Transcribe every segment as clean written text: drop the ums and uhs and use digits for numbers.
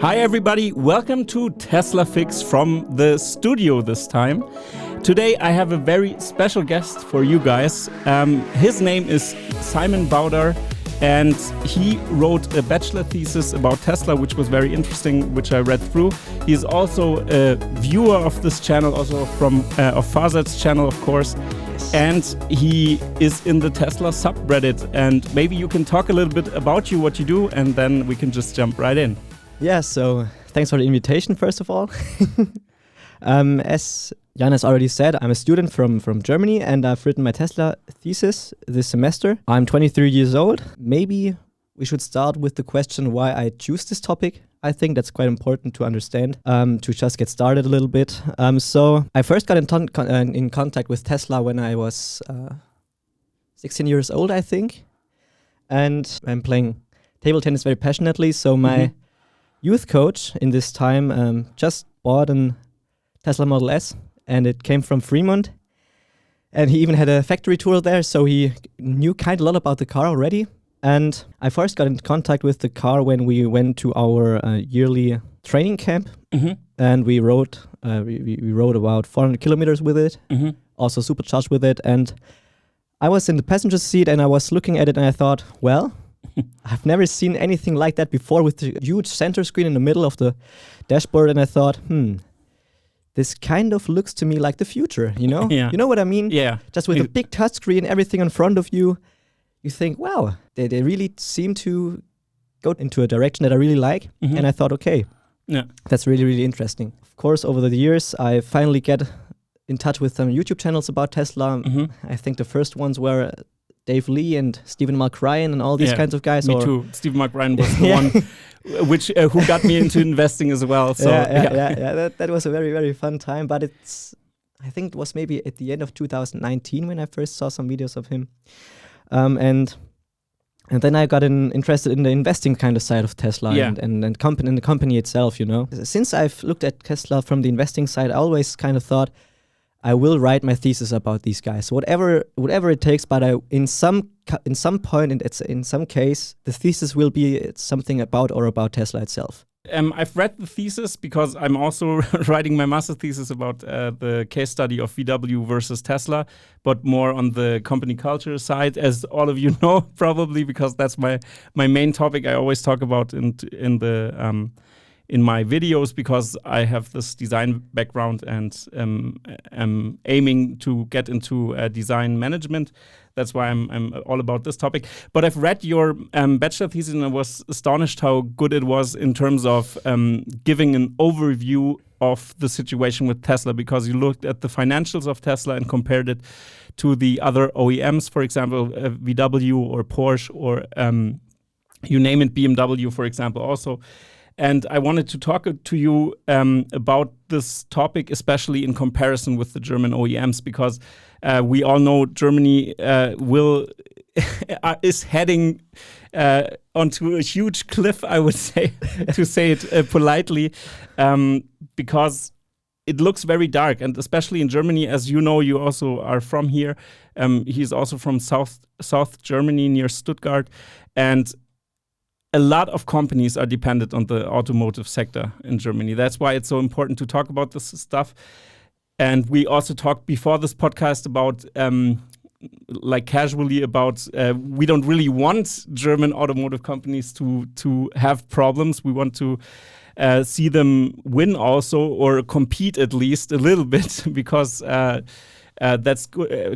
Hi everybody, welcome to Tesla Fix from the studio this time. Today I have a very special guest for you guys. His name is Simon Bauder and he wrote a bachelor thesis about Tesla, which was very interesting, which I read through. He is also a viewer of this channel, also from of Farsad's channel, of course. And he is in the Tesla subreddit. And maybe you can talk a little bit about you, what you do, and then we can just jump right in. Yeah, so thanks for the invitation, first of all. As Jan has already said, I'm a student from Germany and I've written my Tesla thesis this semester. I'm 23 years old. Maybe we should start with the question why I choose this topic. I think that's quite important to understand, to just get started a little bit. So I first got in contact with Tesla when I was 16 years old, I think. And I'm playing table tennis very passionately, so my youth coach in this time just bought a Tesla Model S, and it came from Fremont. And he even had a factory tour there, so he knew kind of a lot about the car already. And I first got in contact with the car when we went to our yearly training camp, and we rode about 400 kilometers with it, also supercharged with it. And I was in the passenger seat, and I was looking at it, and I thought, well, I've never seen anything like that before, with the huge center screen in the middle of the dashboard. And I thought, this kind of looks to me like the future, you know? Yeah. You know what I mean? Yeah. Just with a big touchscreen, everything in front of you, you think, wow, they really seem to go into a direction that I really like. And I thought, okay, that's really, really interesting. Of course, over the years, I finally get in touch with some YouTube channels about Tesla. I think the first ones were Dave Lee and Stephen Mark Ryan and all these kinds of guys. Me too. Stephen Mark Ryan was the one who got me into investing as well. So that was a very, very fun time. But I think it was maybe at the end of 2019 when I first saw some videos of him. And then I got interested in the investing kind of side of Tesla and the company itself, you know. Since I've looked at Tesla from the investing side, I always kind of thought, I will write my thesis about these guys, whatever it takes. But in some point, in some case, the thesis will be something about Tesla itself. I've read the thesis because I'm also writing my master thesis about the case study of VW versus Tesla, but more on the company culture side, as all of you know probably, because that's my main topic I always talk about in my videos, because I have this design background and am aiming to get into design management. That's why I'm all about this topic. But I've read your bachelor thesis and I was astonished how good it was in terms of giving an overview of the situation with Tesla, because you looked at the financials of Tesla and compared it to the other OEMs, for example, VW or Porsche or you name it, BMW, for example, also. And I wanted to talk to you about this topic, especially in comparison with the German OEMs, because we all know Germany is heading onto a huge cliff, I would say, to say it politely, because it looks very dark. And especially in Germany, as you know, you also are from here. He's also from South Germany, near Stuttgart. And a lot of companies are dependent on the automotive sector in Germany. That's why it's so important to talk about this stuff. And we also talked before this podcast about, casually about, we don't really want German automotive companies to have problems. We want to see them win also, or compete at least a little bit, because that's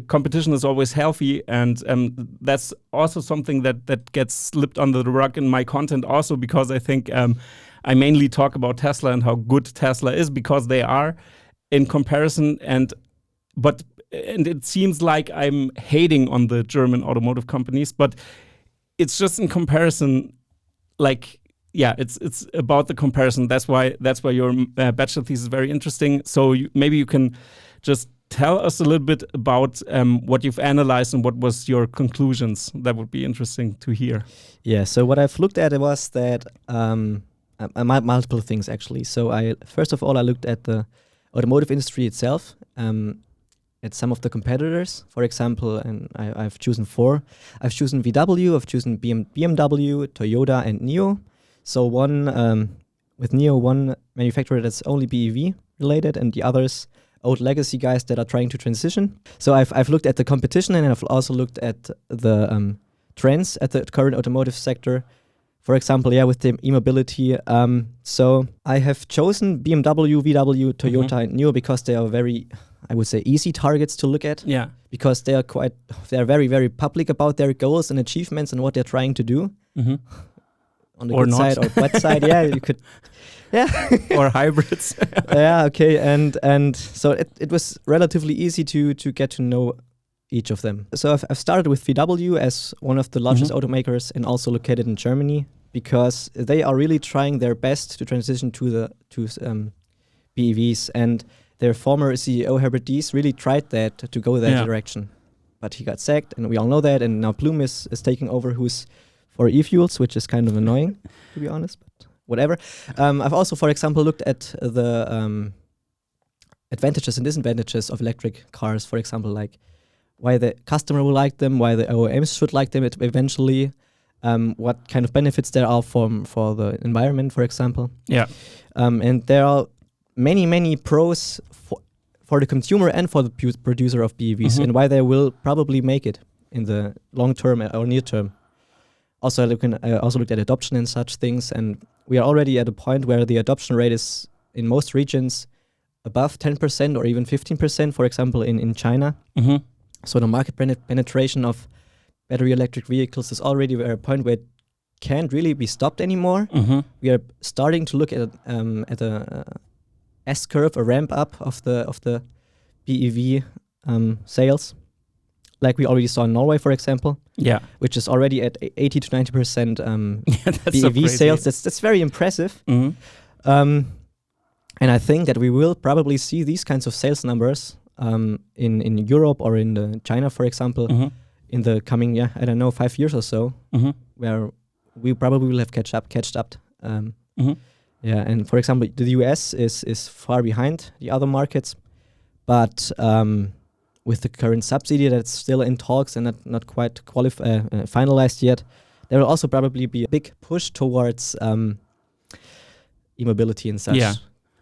competition is always healthy, and that's also something that gets slipped under the rug in my content also, because I think I mainly talk about Tesla and how good Tesla is, because they are in comparison, and it seems like I'm hating on the German automotive companies, but it's just in comparison, it's about the comparison. That's why your bachelor thesis is very interesting. So maybe you can just tell us a little bit about what you've analyzed and what was your conclusions. That would be interesting to hear. Yeah, so what I've looked at was that multiple things, actually. So first of all, I looked at the automotive industry itself, at some of the competitors. For example, and I've chosen 4. I've chosen VW, I've chosen BMW, Toyota, and NIO. So one with NIO one manufacturer that's only BEV related, and the others old legacy guys that are trying to transition. So I've looked at the competition, and I've also looked at the trends at the current automotive sector. For example, with the e-mobility. So I have chosen BMW, VW, Toyota, and NIO because they are very, I would say, easy targets to look at. Yeah. Because they are very, very public about their goals and achievements and what they're trying to do. On the good side or bad side, you could. Or hybrids. Okay. And so it was relatively easy to get to know each of them. So I've started with VW as one of the largest automakers and also located in Germany, because they are really trying their best to transition to BEVs, and their former CEO Herbert Diess really tried that to go that direction, but he got sacked, and we all know that. And now Bloom is taking over, who's for e-fuels, which is kind of annoying to be honest, but whatever. I've also, for example, looked at the advantages and disadvantages of electric cars, for example, like why the customer will like them, why the OEMs should like them eventually, what kind of benefits there are for the environment, for example. And there are many pros for the consumer and for the producer of BEVs, and why they will probably make it in the long term or near term. Also, I also looked at adoption and such things, and we are already at a point where the adoption rate is in most regions above 10% or even 15%, for example, in China. So the market penetration of battery electric vehicles is already at a point where it can't really be stopped anymore. We are starting to look at a S-curve, a ramp up of the BEV sales, like we already saw in Norway, for example. Which is already at 80 to 90% BEV sales. That's very impressive. And I think that we will probably see these kinds of sales numbers in Europe or in China, for example, in the coming 5 years or so, where we probably will have catched up. And for example, the US is far behind the other markets, but with the current subsidy that's still in talks and not quite finalized yet, there will also probably be a big push towards e-mobility and such.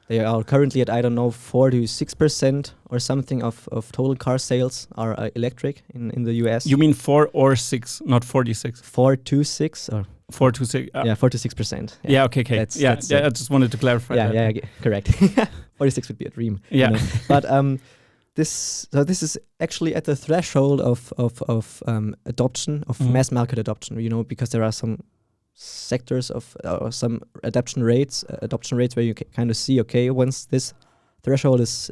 They are currently at, 4 to 6% or something of total car sales are electric in the US. You mean 4 or 6, not 46? 4 to 6 or 4 to 6. 4 to 6%. Okay. That's I just wanted to clarify. Correct. 46 would be a dream. But this is actually at the threshold of adoption, of mass market adoption. Because there are some sectors of some adoption rates where you kind of see, okay, once this threshold is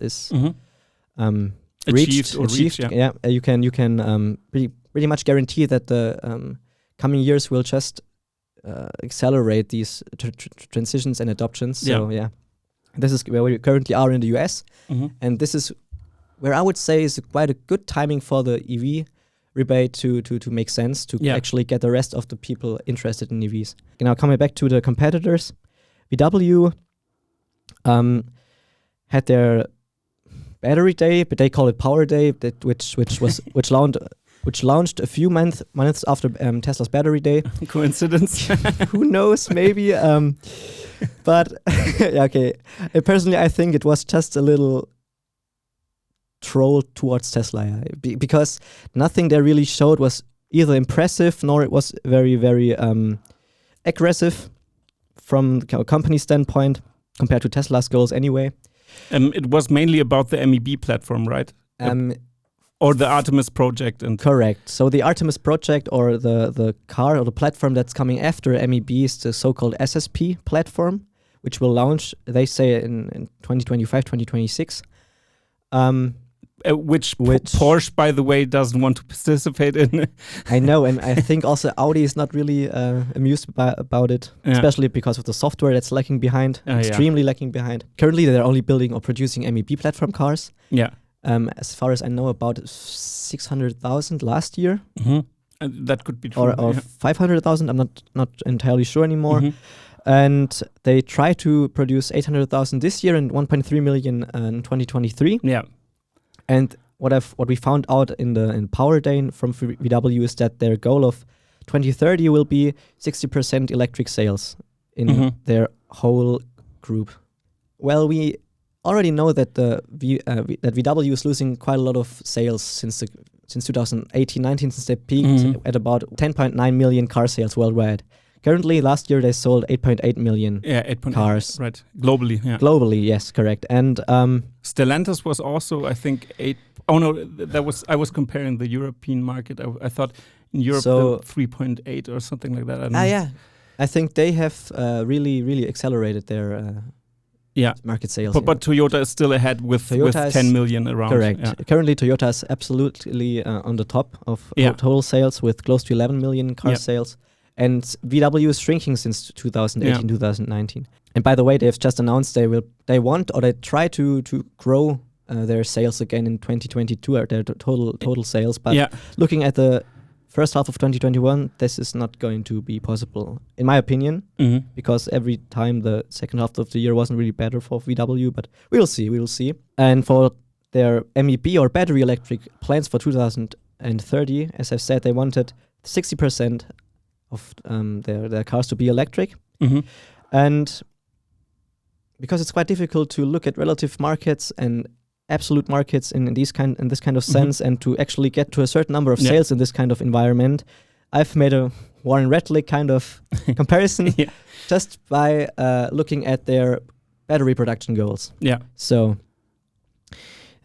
achieved, you can pretty much guarantee that the coming years will just accelerate these transitions and adoptions. So this is where we currently are in the US, and this is where I would say is quite a good timing for the EV rebate to make sense, to actually get the rest of the people interested in EVs. Now, coming back to the competitors, VW had their battery day, but they call it Power Day, which launched a few months after Tesla's battery day. Coincidence? Who knows? Maybe. But okay. Personally, I think it was just a little troll towards Tesla, because nothing they really showed was either impressive nor it was very, very aggressive from the company standpoint compared to Tesla's goals anyway. It was mainly about the MEB platform, right? Or the Artemis project. Correct. So the Artemis project, or the car or the platform that's coming after MEB, is the so-called SSP platform, which will launch, they say, in 2025, 2026. Which Porsche, by the way, doesn't want to participate in. I know, and I think also Audi is not really amused about it, especially because of the software that's lagging behind, extremely lagging behind. Currently, they're only building or producing MEB platform cars. As far as I know, about 600,000 last year. That could be true. Or 500,000, I'm not entirely sure anymore. And they try to produce 800,000 this year and 1.3 million in 2023. And what we found out in Power Day from VW is that their goal of 2030 will be 60% electric sales in their whole Group. Well, we already know that that VW is losing quite a lot of sales since 2018-19, since they peaked at about 10.9 million car sales worldwide. Currently, last year they sold 8.8 million cars. Right, globally. Yeah. Globally, yes, correct. And Stellantis was also, I think, 8. Oh no, I was comparing the European market. I thought in Europe 3.8 or something like that. I don't know. Yeah, I think they have really accelerated their market sales. But Toyota is still ahead with 10 million around. Correct. Yeah. Currently, Toyota is absolutely on the top of total sales with close to 11 million car sales. And VW is shrinking since 2018, 2019. And by the way, they've just announced they try to grow their sales again in 2022, their total sales. But looking at the first half of 2021, this is not going to be possible, in my opinion, because every time the second half of the year wasn't really better for VW. But we will see. And for their MEB or battery electric plans for 2030, as I've said, they wanted 60% of their cars to be electric. And because it's quite difficult to look at relative markets and absolute markets in this kind of sense, and to actually get to a certain number of sales in this kind of environment, I've made a Warren Redlick kind of comparison just by looking at their battery production goals. So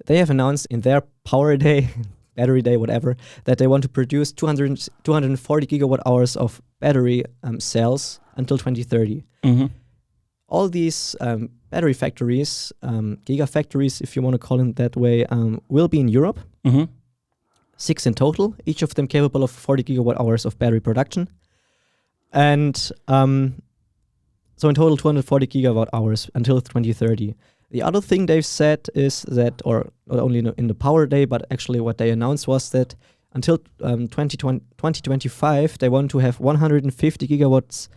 they have announced in their Power Day, Battery Day, whatever, that they want to produce 240 gigawatt hours of battery cells until 2030. All these battery factories, gigafactories, if you want to call them that way, will be in Europe. 6 in total, each of them capable of 40 gigawatt hours of battery production. And so in total, 240 gigawatt hours until 2030. The other thing they've said is that, or not only in the Power Day, but actually what they announced was that until 2025, they want to have 150 gigawatts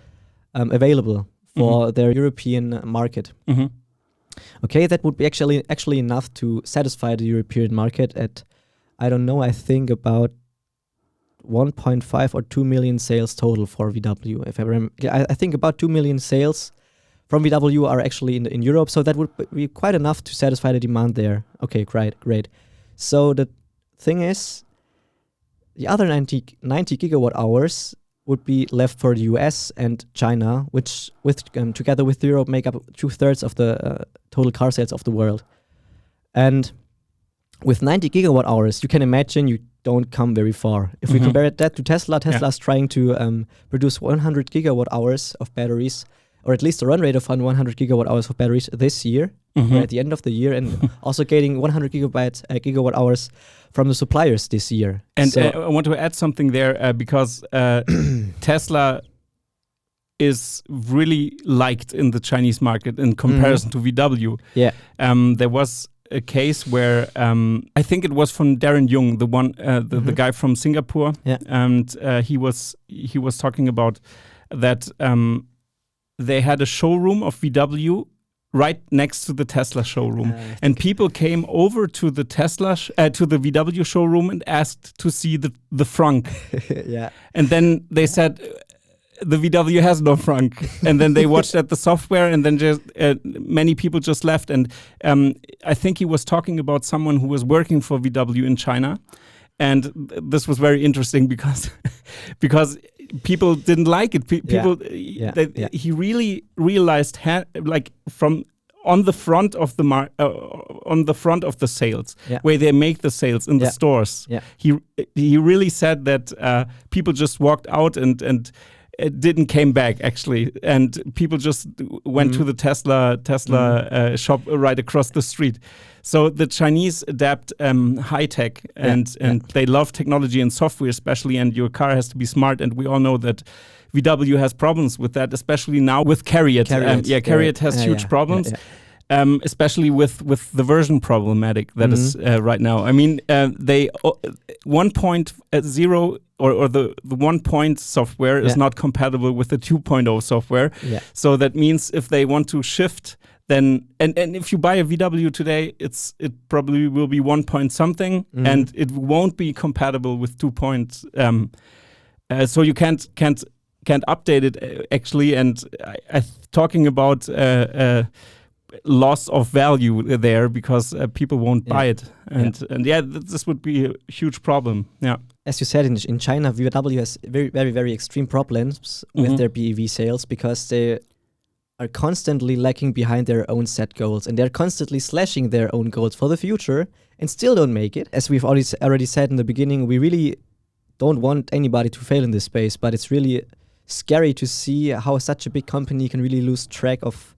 available for their European market. Okay, that would be actually enough to satisfy the European market at, I don't know, I think about 1.5 or 2 million sales total for VW. If I remember, I think about 2 million sales from VW are actually in Europe, so that would be quite enough to satisfy the demand there. Okay, great. So the thing is, the other 90 gigawatt hours would be left for the US and China, which together with Europe make up 2/3 of the total car sales of the world. And with 90 gigawatt hours, you can imagine you don't come very far. If we compare that to Tesla, Tesla's trying to produce 100 gigawatt hours of batteries, or at least a run rate of 100 gigawatt hours of batteries this year, or at the end of the year, and also getting 100 gigawatt hours from the suppliers this year. And so I want to add something there because Tesla is really liked in the Chinese market in comparison to VW. There was a case where I think it was from Darren Jung, the guy from Singapore, and he was talking about that. They had a showroom of VW right next to the Tesla showroom, and people came over to the to the VW showroom and asked to see the frunk. And then they said the VW has no frunk, and then they watched at the software, and then just many people just left. And I think he was talking about someone who was working for VW in China, and this was very interesting because people didn't like it. He really realized, like from on the front of the sales, where they make the sales in the stores. He really said that people just walked out and it didn't came back actually, and people just went to the Tesla shop right across the street. So the Chinese adapt high tech and they love technology and software especially, and your car has to be smart, and we all know that VW has problems with that, especially now with CARIAD. CARIAD has huge problems. Especially with the version problematic that is right now. I mean, they 1.0 or the 1 software is not compatible with the 2.0 software. So that means if they want to shift, then and if you buy a VW today, it probably will be 1 something, and it won't be compatible with 2 So you can't can't update it actually. And talking about loss of value there because people won't buy it. And this would be a huge problem. Yeah. As you said, in China, BMW has very, very, very extreme problems with their BEV sales because they are constantly lagging behind their own set goals, and they're constantly slashing their own goals for the future and still don't make it. As we've already said in the beginning, we really don't want anybody to fail in this space, but it's really scary to see how such a big company can really lose track of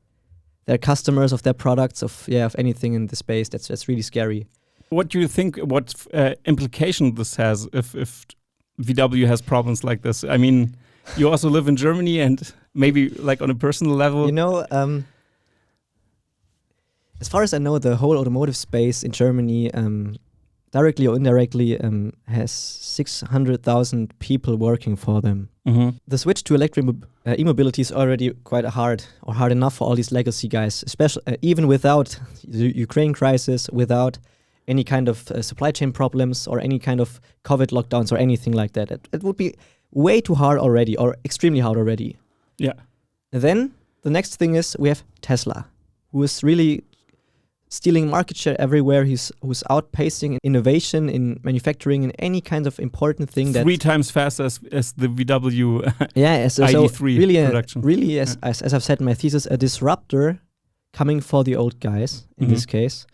their customers, of their products, of anything in the space. That's really scary. What do you think? What implication this has if VW has problems like this? I mean, you also live in Germany, and maybe like on a personal level. You know, as far as I know, the whole automotive space in Germany, directly or indirectly, has 600,000 people working for them. The switch to electric e-mobility is already quite hard enough for all these legacy guys, especially even without the Ukraine crisis, without any kind of supply chain problems or any kind of COVID lockdowns or anything like that. It would be way too hard already, or extremely hard already. Yeah. And then the next thing is we have Tesla, who is really stealing market share everywhere. Who's outpacing innovation in manufacturing in any kind of important thing. 3 times faster as the VW ID3 really production. As I've said in my thesis, a disruptor coming for the old guys in this case,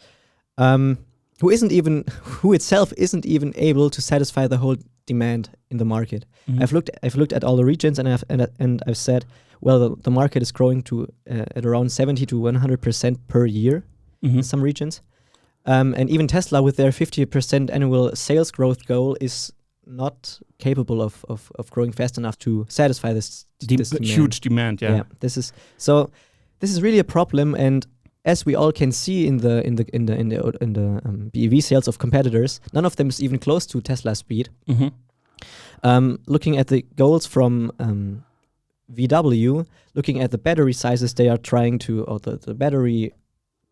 who itself isn't even able to satisfy the whole demand in the market. I've looked at all the regions, and I've said, well, the market is growing to at around 70 to 100% per year in some regions, and even Tesla with their 50% annual sales growth goal is not capable of growing fast enough to satisfy this demand. Huge demand. Yeah. This is really a problem, and as we all can see in the BEV sales of competitors, none of them is even close to Tesla speed. Looking at the goals from VW, looking at the battery sizes they are trying to, or the battery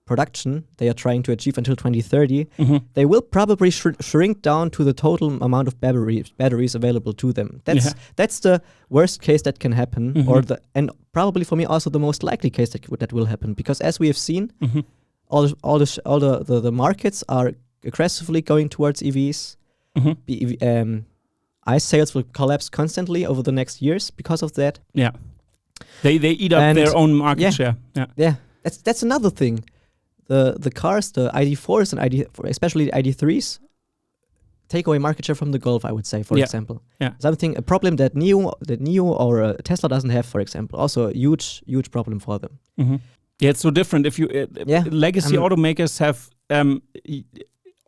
production they are trying to achieve until 2030, they will probably shrink down to the total amount of batteries available to them. That's the worst case that can happen, and probably for me also the most likely case that will happen, because as we have seen, all the markets are aggressively going towards EVs. ICE sales will collapse constantly over the next years because of that. Yeah, they eat up their own market share. Yeah, that's another thing. The cars, the ID4s and especially the ID3s, take away market share from the Golf, I would say, for example. Yeah. A problem that NIO or Tesla doesn't have, for example. Also a huge problem for them. Yeah, it's so different. If you legacy automakers have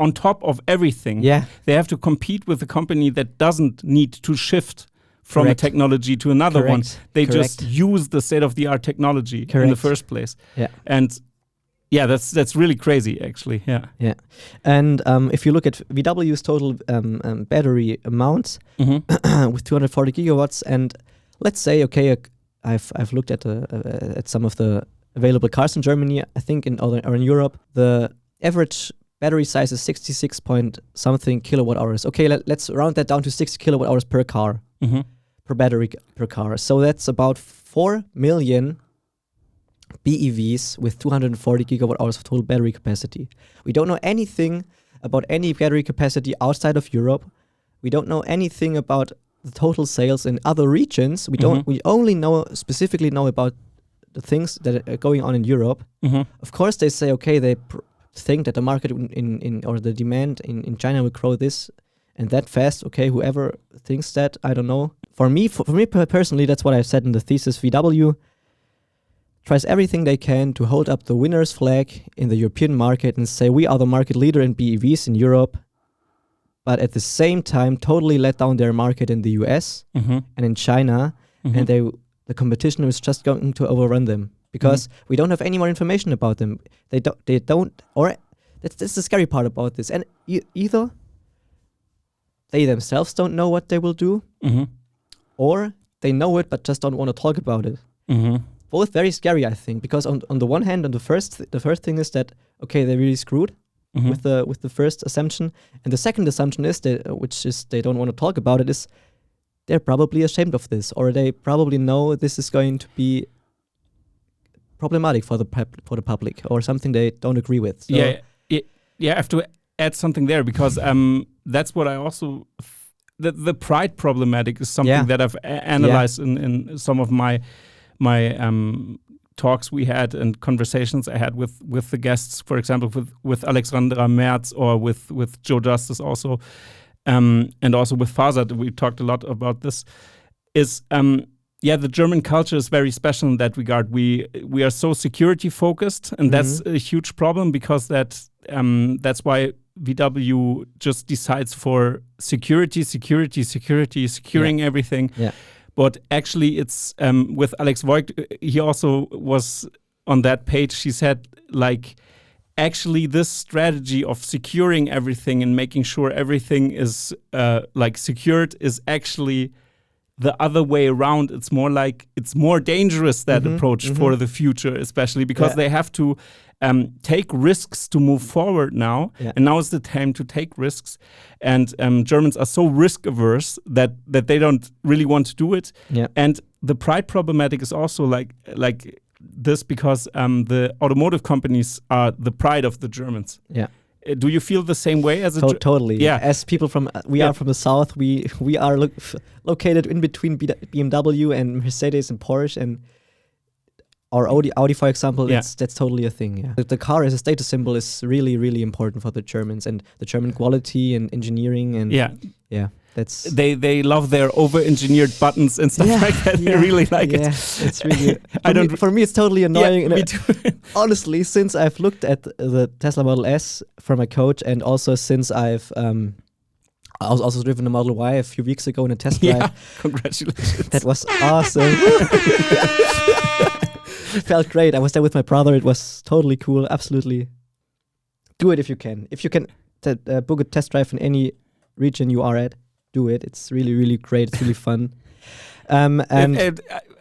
on top of everything, they have to compete with a company that doesn't need to shift from a technology to another one. They just use the state-of-the-art technology in the first place. Yeah. And yeah, that's really crazy, actually. Yeah. And if you look at VW's total battery amounts with 240 gigawatts, and let's say, okay, I've looked at some of the available cars in Germany. I think or in Europe, the average battery size is 66 point something kilowatt hours. Okay, let's round that down to 60 kilowatt hours per car, per battery per car. So that's about 4 million BEVs with 240 gigawatt hours of total battery capacity. We don't know anything about any battery capacity outside of Europe. We don't know anything about the total sales in other regions. We only specifically know about the things that are going on in Europe. Of course, they say, okay, they think that the market or the demand in China will grow this and that fast. Okay, whoever thinks that, I don't know. For me personally, that's what I've said in the thesis. VW tries everything they can to hold up the winner's flag in the European market and say we are the market leader in BEVs in Europe, but at the same time totally let down their market in the US and in China, and the competition is just going to overrun them because we don't have any more information about them. They don't, or that's the scary part about this. And either they themselves don't know what they will do, or they know it but just don't want to talk about it. Both very scary, I think, because on the one hand, the first thing is that okay, they're really screwed with the first assumption, and the second assumption is that, which is they don't want to talk about it, is they're probably ashamed of this, or they probably know this is going to be problematic for the public, or something they don't agree with. So I have to add something there, because that's what I also the pride problematic is something that I've analyzed in some of my talks we had and conversations I had with the guests, for example with Alexandra Merz or with Joe Justice also, and also with Farzad. We talked a lot about this. Is the German culture is very special in that regard. We are so security focused, and that's a huge problem, because that's why VW just decides for securing everything. Yeah. But actually, it's with Alex Voigt, he also was on that page. He said, like, actually, this strategy of securing everything and making sure everything is secured is actually the other way around. It's more like it's more dangerous, that approach for the future, especially because they have to take risks to move forward now, and now is the time to take risks. And Germans are so risk averse that they don't really want to do it. Yeah. And the pride problematic is also like this, because the automotive companies are the pride of the Germans. Yeah. Do you feel the same way as a totally? Yeah. As people from are from the south, we are located in between BMW and Mercedes and Porsche, and or Audi, for example. That's totally a thing. Yeah. The car as a status symbol is really, really important for the Germans, and the German quality and engineering and that's they love their over-engineered buttons and stuff like that. They really like it. It's really. For me, it's totally annoying. Me too. Honestly, since I've looked at the Tesla Model S from my coach, and also since I've also driven the Model Y a few weeks ago in a test drive. Yeah, congratulations. That was awesome. It felt great. I was there with my brother. It was totally cool. Absolutely. Do it if you can. If you can book a test drive in any region you are at, do it. It's really, really great. It's really fun. And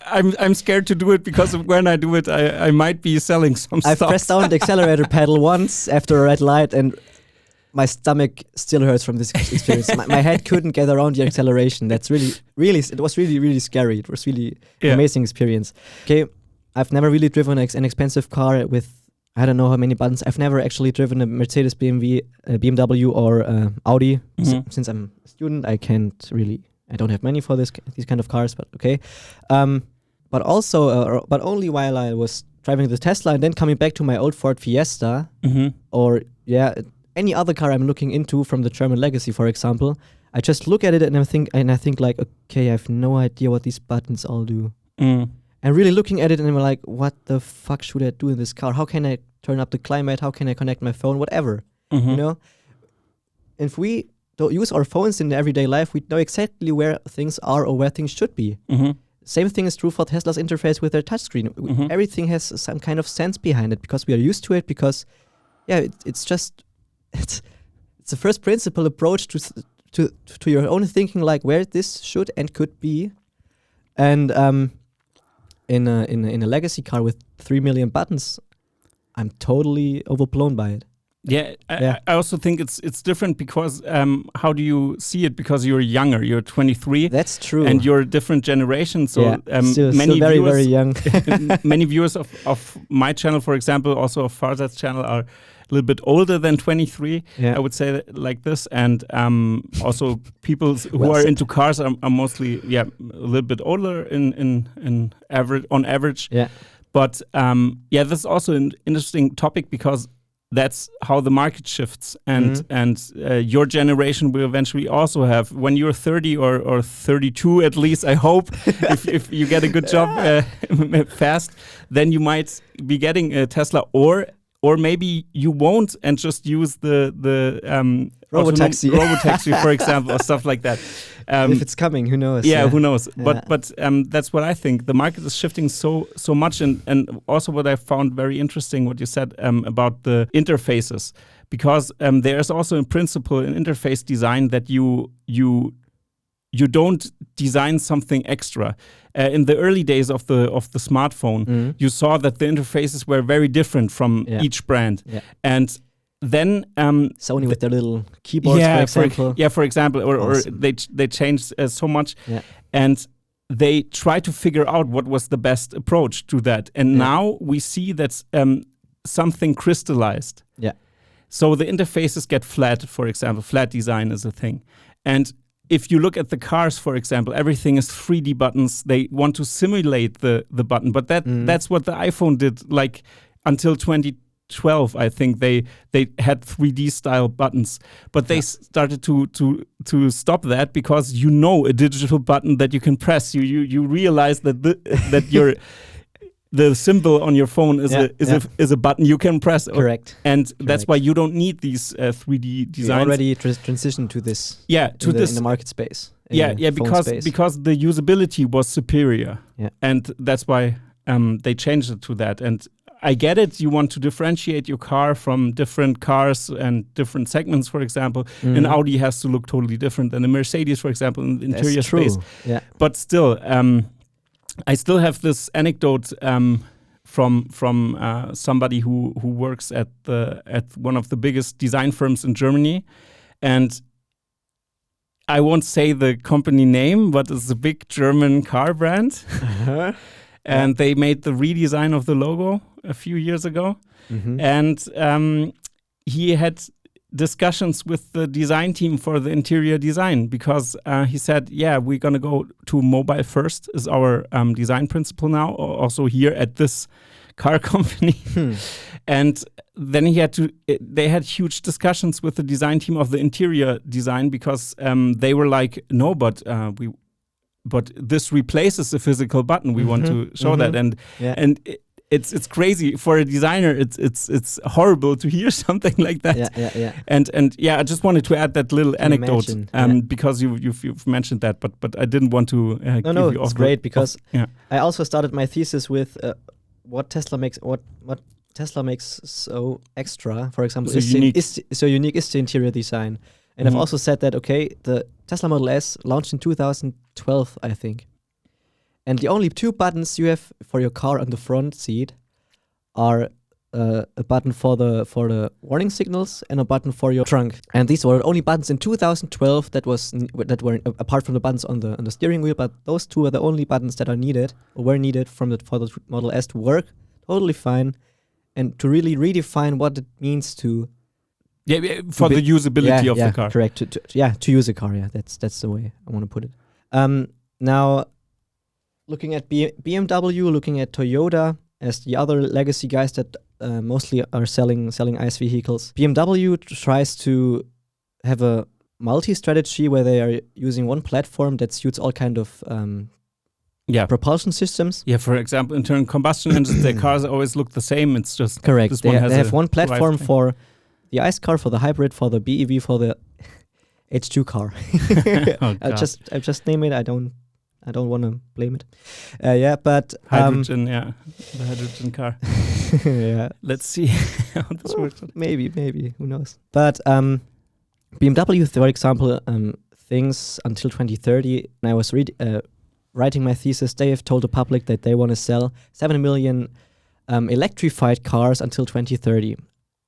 I'm scared to do it, because when I do it, I might be selling some stuff. I've pressed down the accelerator pedal once after a red light, and my stomach still hurts from this experience. my head couldn't get around the acceleration. That's really, it was really, really scary. It was really an amazing experience. Okay, I've never really driven an expensive car with I don't know how many buttons. I've never actually driven a Mercedes, BMW or Audi. Since I'm a student, I don't have money for these kind of cars, but okay. But only while I was driving the Tesla and then coming back to my old Ford Fiesta or any other car I'm looking into from the German Legacy, for example, I just look at it and I think like, okay, I have no idea what these buttons all do. And really looking at it and I'm like, what the fuck should I do in this car? How can I turn up the climate? How can I connect my phone? Whatever, you know? If we don't use our phones in the everyday life, we know exactly where things are or where things should be. Same thing is true for Tesla's interface with their touchscreen. Everything has some kind of sense behind it because we are used to it, because it's a first principle approach to your own thinking, like where this should and could be. And in a legacy car with 3 million buttons, I'm totally overblown by it. I also think it's different because how do you see it? Because you're younger, you're 23. That's true. And you're a different generation. So still very, very young. Many viewers of my channel, for example, also of Farzad's channel, are a little bit older than 23. I would say that like this. And also people who are into cars are mostly a little bit older in average, on average. But this is also an interesting topic, because that's how the market shifts, and your generation will eventually also have, when you're 30 or 32 at least, I hope, if you get a good job fast, then you might be getting a Tesla, or maybe you won't and just use the robotaxi, for example, or stuff like that. If it's coming, who knows? Who knows? But that's what I think. The market is shifting so much, and also what I found very interesting, what you said about the interfaces, because there is also in principle an interface design that you don't design something extra. In the early days of the smartphone, you saw that the interfaces were very different from each brand, and then Sony with their little keyboards, for example, or Awesome. they changed so much, Yeah. and they try to figure out what was the best approach to that. And now we see that something crystallized. Yeah. So the interfaces get flat, for example. Flat design is a thing. And if you look at the cars, for example, everything is 3D buttons. They want to simulate the button, but that's what the iPhone did. Like until 2012, I think they had 3D style buttons, but they started to stop that because a digital button that you can press. You realize that that the symbol on your phone is a button you can press. Correct. And that's why you don't need these 3D designs. We already transitioned to this. Yeah, in the market space. Because the usability was superior. Yeah. And that's why they changed it to that. And I get it. You want to differentiate your car from different cars and different segments, for example. An Audi has to look totally different than a Mercedes, for example, in the interior space. Yeah. But still, I still have this anecdote from somebody who works at one of the biggest design firms in Germany, and I won't say the company name, but it's a big German car brand, and they made the redesign of the logo a few years ago, and he had discussions with the design team for the interior design because he said, we're going to go to mobile first is our design principle now, also here at this car company. And then they had huge discussions with the design team of the interior design because they were like, no, but this replaces the physical button. We want to show that. And it's crazy for a designer. It's horrible to hear something like that. And I just wanted to add that little anecdote because you've mentioned that, but I didn't want to give you off. It's great because I also started my thesis with what Tesla makes so extra. For example, unique is the interior design. And I've also said that the Tesla Model S launched in 2012, I think. And the only two buttons you have for your car on the front seat are a button for the warning signals and a button for your trunk. And these were the only buttons in 2012 that were apart from the buttons on the steering wheel. But those two are the only buttons that were needed for the Model S to work totally fine and to really redefine what it means to the usability of the car. Correct. To use a car. Yeah, that's the way I want to put it. Now. Looking at BMW, looking at Toyota as the other legacy guys that mostly are selling ICE vehicles. BMW tries to have a multi-strategy where they are using one platform that suits all kind of propulsion systems. Yeah, for example, internal combustion engines, their cars always look the same. It's just correct. They have one platform for the ICE car, for the hybrid, for the BEV, for the H2 car. I'll just name it. I don't want to blame it. But hydrogen, the hydrogen car. Let's see how this works. Maybe, who knows? But BMW, for example, thinks until 2030. And I was writing my thesis. They have told the public that they want to sell 7 million electrified cars until 2030.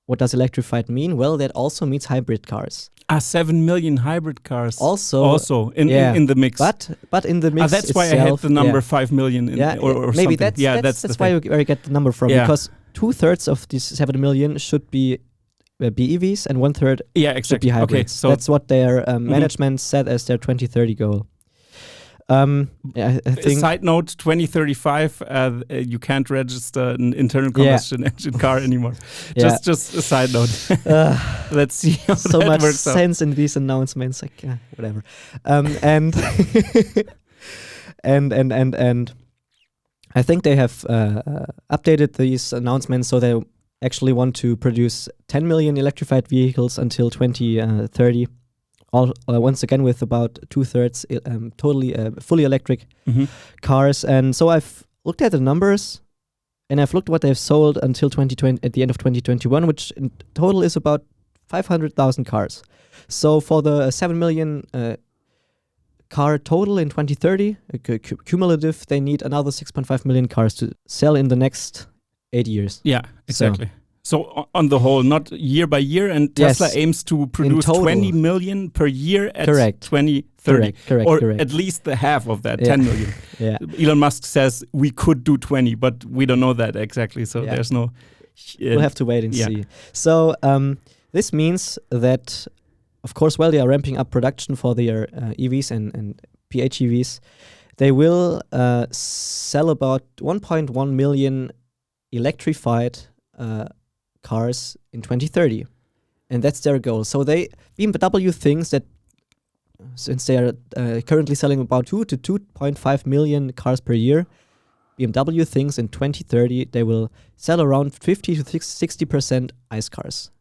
What does electrified mean? Well, that also means hybrid cars. 7 million hybrid cars. Also in the mix. But in the mix that's why I had the number 5 million or maybe something. That's why I get the number from. Because 2/3 of these 7 million should be BEVs and 1/3 should be hybrids. Okay, so that's what their management set as their 2030 goal. I think side note, 2035, you can't register an internal combustion engine car anymore. Just a side note. Let's see how so that much works sense out. in these announcements. Like, whatever. And I think they have updated these announcements so they actually want to produce 10 million electrified vehicles until 2030. Once again with about 2/3 totally fully electric cars. And so I've looked at the numbers and I've looked what they've sold until 2020 at the end of 2021, which in total is about 500,000 cars. So for the 7 million car total in 2030, cumulative, they need another 6.5 million cars to sell in the next 8 years. Yeah, exactly. So on the whole, not year by year, and Tesla aims to produce 20 million per year at 2030. Correct. At least the half of that, 10 million. Elon Musk says we could do 20, but we don't know that exactly. So there's no... we'll have to wait and see. So this means that, of course, while they are ramping up production for their EVs and PHEVs, they will sell about 1.1 million electrified cars in 2030, and that's their goal. So BMW thinks that since they are currently selling about 2 to 2.5 million cars per year, BMW thinks in 2030 they will sell around 50 to 60% ICE cars.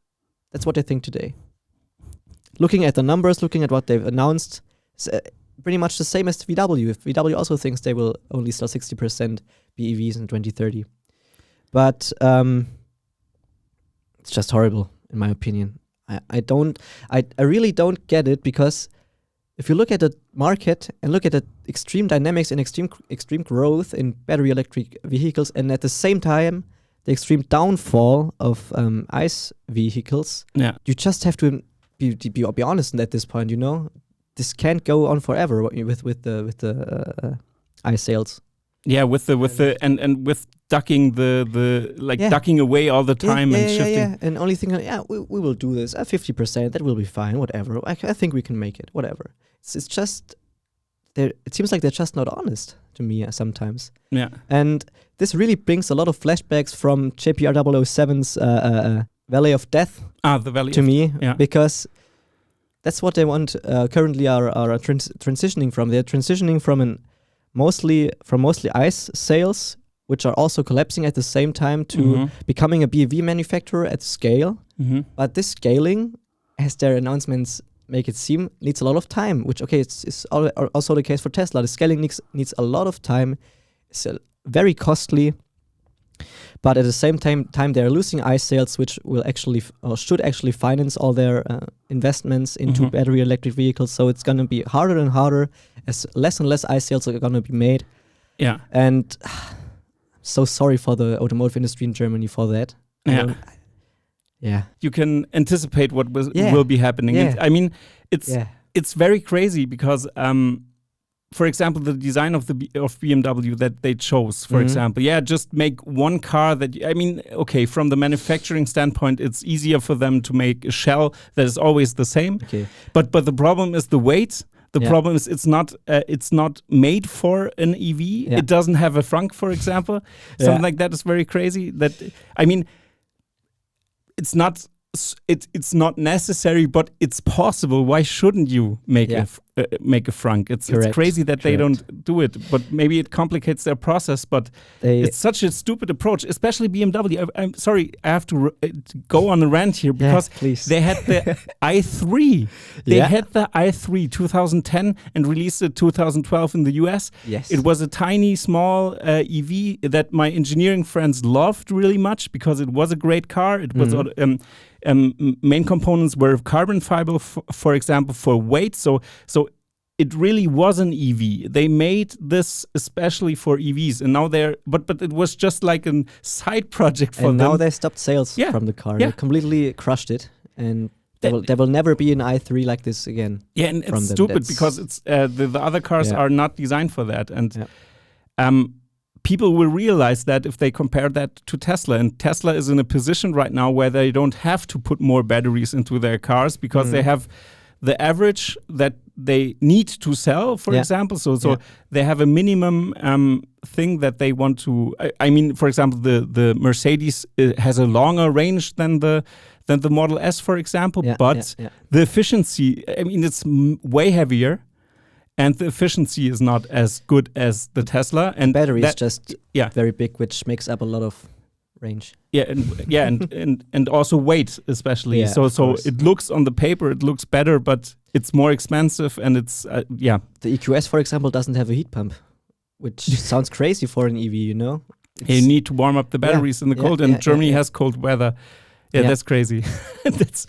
That's what they think today. Looking at the numbers, looking at what they've announced, it's pretty much the same as VW. If VW also thinks they will only sell 60% BEVs in 2030. But it's just horrible, in my opinion. I really don't get it, because if you look at the market and look at the extreme dynamics and extreme growth in battery electric vehicles, and at the same time the extreme downfall of ICE vehicles, you just have to be honest at this point. You know, this can't go on forever with the ICE sales. Yeah, with ducking ducking away all the time and shifting. Yeah. And only thinking, we will do this at 50%. That will be fine. Whatever. I think we can make it. Whatever. It's just it seems like they're just not honest to me sometimes. Yeah. And this really brings a lot of flashbacks from JPR 007's Valley of Death. The Valley to me, because that's what they want. Currently, are transitioning from. They're transitioning from mostly ICE sales, which are also collapsing at the same time, to becoming a BEV manufacturer at scale. But this scaling, as their announcements make it seem, needs a lot of time, which, it's also the case for Tesla. The scaling needs a lot of time. It's very costly. But at the same time they're losing ICE sales, which will should actually finance all their investments into battery electric vehicles. So it's going to be harder and harder as less and less ICE sales are going to be made. Yeah. And so sorry for the automotive industry in Germany for that. You can anticipate what will be happening. Yeah. I mean, it's very crazy because for example, the design of BMW that they chose, for example, just make one car that, from the manufacturing standpoint, it's easier for them to make a shell that is always the same. Okay. But the problem is the weight. The problem is it's not made for an EV. Yeah. It doesn't have a frunk, for example. Something like that is very crazy. It's not necessary, but it's possible. Why shouldn't you make a frunk? It's crazy that they don't do it, but maybe it complicates their process. But it's such a stupid approach, especially BMW. I'm sorry, I have to go on a rant here because they had the i3. They had the i3 2010 and released it 2012 in the US. Yes. It was a tiny, small EV that my engineering friends loved really much because it was a great car. It was main components were carbon fiber, for example, for weight. So it really was an EV. They made this especially for EVs, and now but it was just like a side project for them. And now they stopped sales from the car. They completely crushed it, and there will never be an i3 like this again. Yeah, and it's stupid because it's the other cars are not designed for that, and people will realize that if they compare that to Tesla. And Tesla is in a position right now where they don't have to put more batteries into their cars because they have the average that they need to sell, for example. So they have a minimum thing that they want to... for example, the Mercedes has a longer range than the Model S, for example. But the efficiency, it's way heavier. And the efficiency is not as good as the Tesla. And the battery is just very big, which makes up a lot of range. And also weight, especially. Yeah, so it looks on the paper, it looks better, but it's more expensive, and it's The EQS, for example, doesn't have a heat pump, which sounds crazy for an EV. You you need to warm up the batteries in the cold, and Germany has cold weather. That's crazy. That's.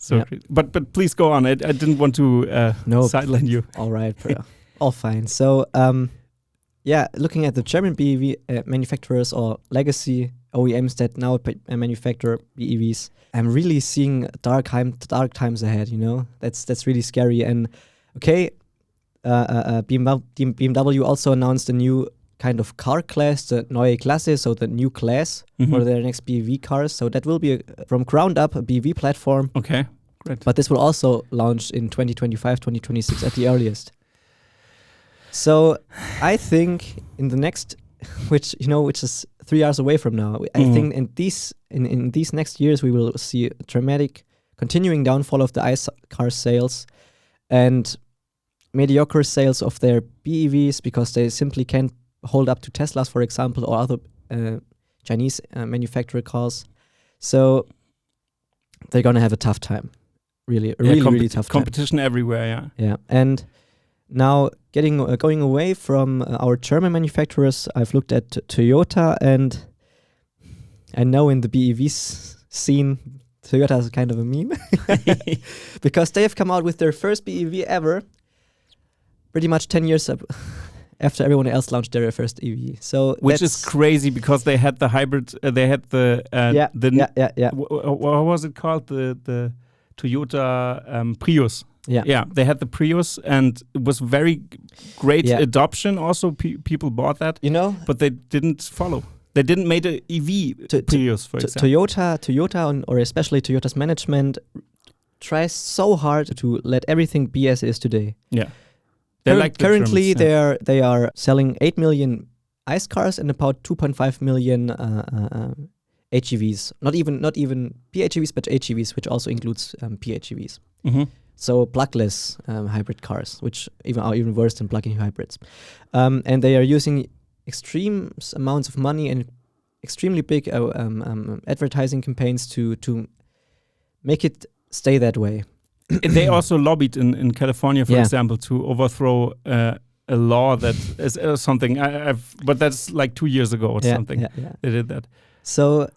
So, but please go on. I didn't want to sideline you. All right, all fine. So looking at the German BEV manufacturers or legacy OEMs that now manufacture BEVs, I'm really seeing dark times ahead. That's really scary. And okay, BMW also announced a new kind of car class, the Neue Klasse, so the new class for their next BEV cars. So that will be from ground up a BEV platform. Okay, great. But this will also launch in 2025, 2026 at the earliest. So I think in the next, which is 3 years away from now, I think in these next years we will see a dramatic continuing downfall of the ICE car sales and mediocre sales of their BEVs because they simply can't hold up to Teslas, for example, or other Chinese manufactured cars. So they're gonna have a tough time, really tough time. Competition everywhere, yeah. And now going away from our German manufacturers, I've looked at Toyota, and I know in the BEV scene, Toyota is kind of a meme because they have come out with their first BEV ever, pretty much 10 years after everyone else launched their first EV. So which is crazy because they had the hybrid. They had the what was it called? The Toyota Prius. Yeah. They had the Prius, and it was very great adoption. Also, people bought that. But they didn't follow. They didn't make an EV Prius, for example. Toyota, or especially Toyota's management, tries so hard to let everything be as it is today. Yeah. Currently, they are selling 8 million ICE cars and about 2.5 million HEVs. Not even PHEVs, but HEVs, which also includes PHEVs. So plugless hybrid cars, which are even worse than plug-in hybrids. And they are using extreme amounts of money and extremely big advertising campaigns to make it stay that way. They also lobbied in California, for example, to overthrow a law that is something. But that's like 2 years ago or something. They did that. So,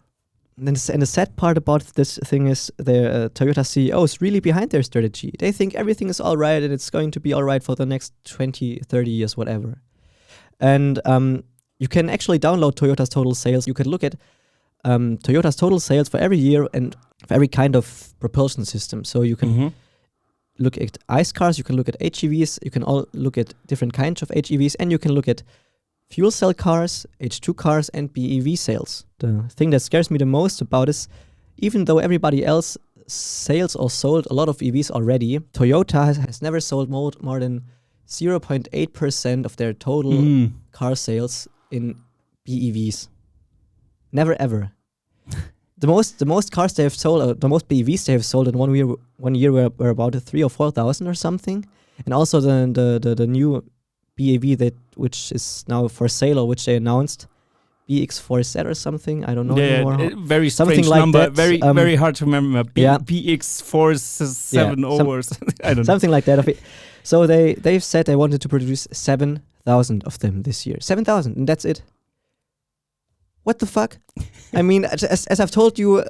and the sad part about this thing is the Toyota CEO is really behind their strategy. They think everything is all right and it's going to be all right for the next 20, 30 years, whatever. And you can actually download Toyota's total sales. You can look at Toyota's total sales for every year and for every kind of propulsion system. So you can look at ICE cars, you can look at HEVs, you can all look at different kinds of HEVs, and you can look at fuel cell cars, H2 cars, and BEV sales. The thing that scares me the most about is, even though everybody else sales or sold a lot of EVs already, Toyota has never sold more than 0.8% of their total car sales in BEVs. Never ever. The most cars they have sold, the most BEVs they have sold in 1 year were about 3,000 or 4,000 or something, and also the new BEV which is now for sale or which they announced, BX4Z or something. I don't know anymore. Very strange like number. That. Very hard to remember. BX470 or something. I don't know. Something like that. So they've said they wanted to produce 7,000 of them this year. 7,000, and that's it. What the fuck? I mean, as I've told you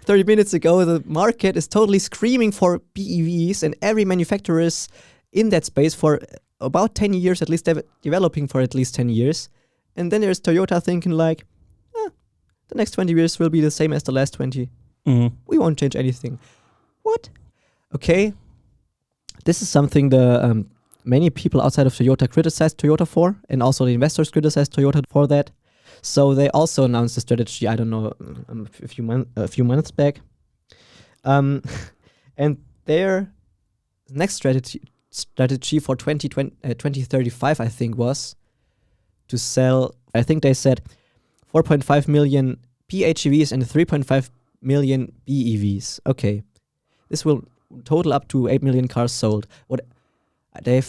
30 minutes ago, the market is totally screaming for BEVs, and every manufacturer is in that space for about 10 years, at least developing for at least 10 years. And then there's Toyota thinking like, the next 20 years will be the same as the last 20. We won't change anything. What? Okay. This is something the many people outside of Toyota criticized Toyota for, and also the investors criticized Toyota for that. So they also announced a strategy, I don't know, a few months back. And their next strategy for 2035, I think, was to sell, I think they said 4.5 million PHEVs and 3.5 million BEVs. Okay. This will total up to 8 million cars sold. What they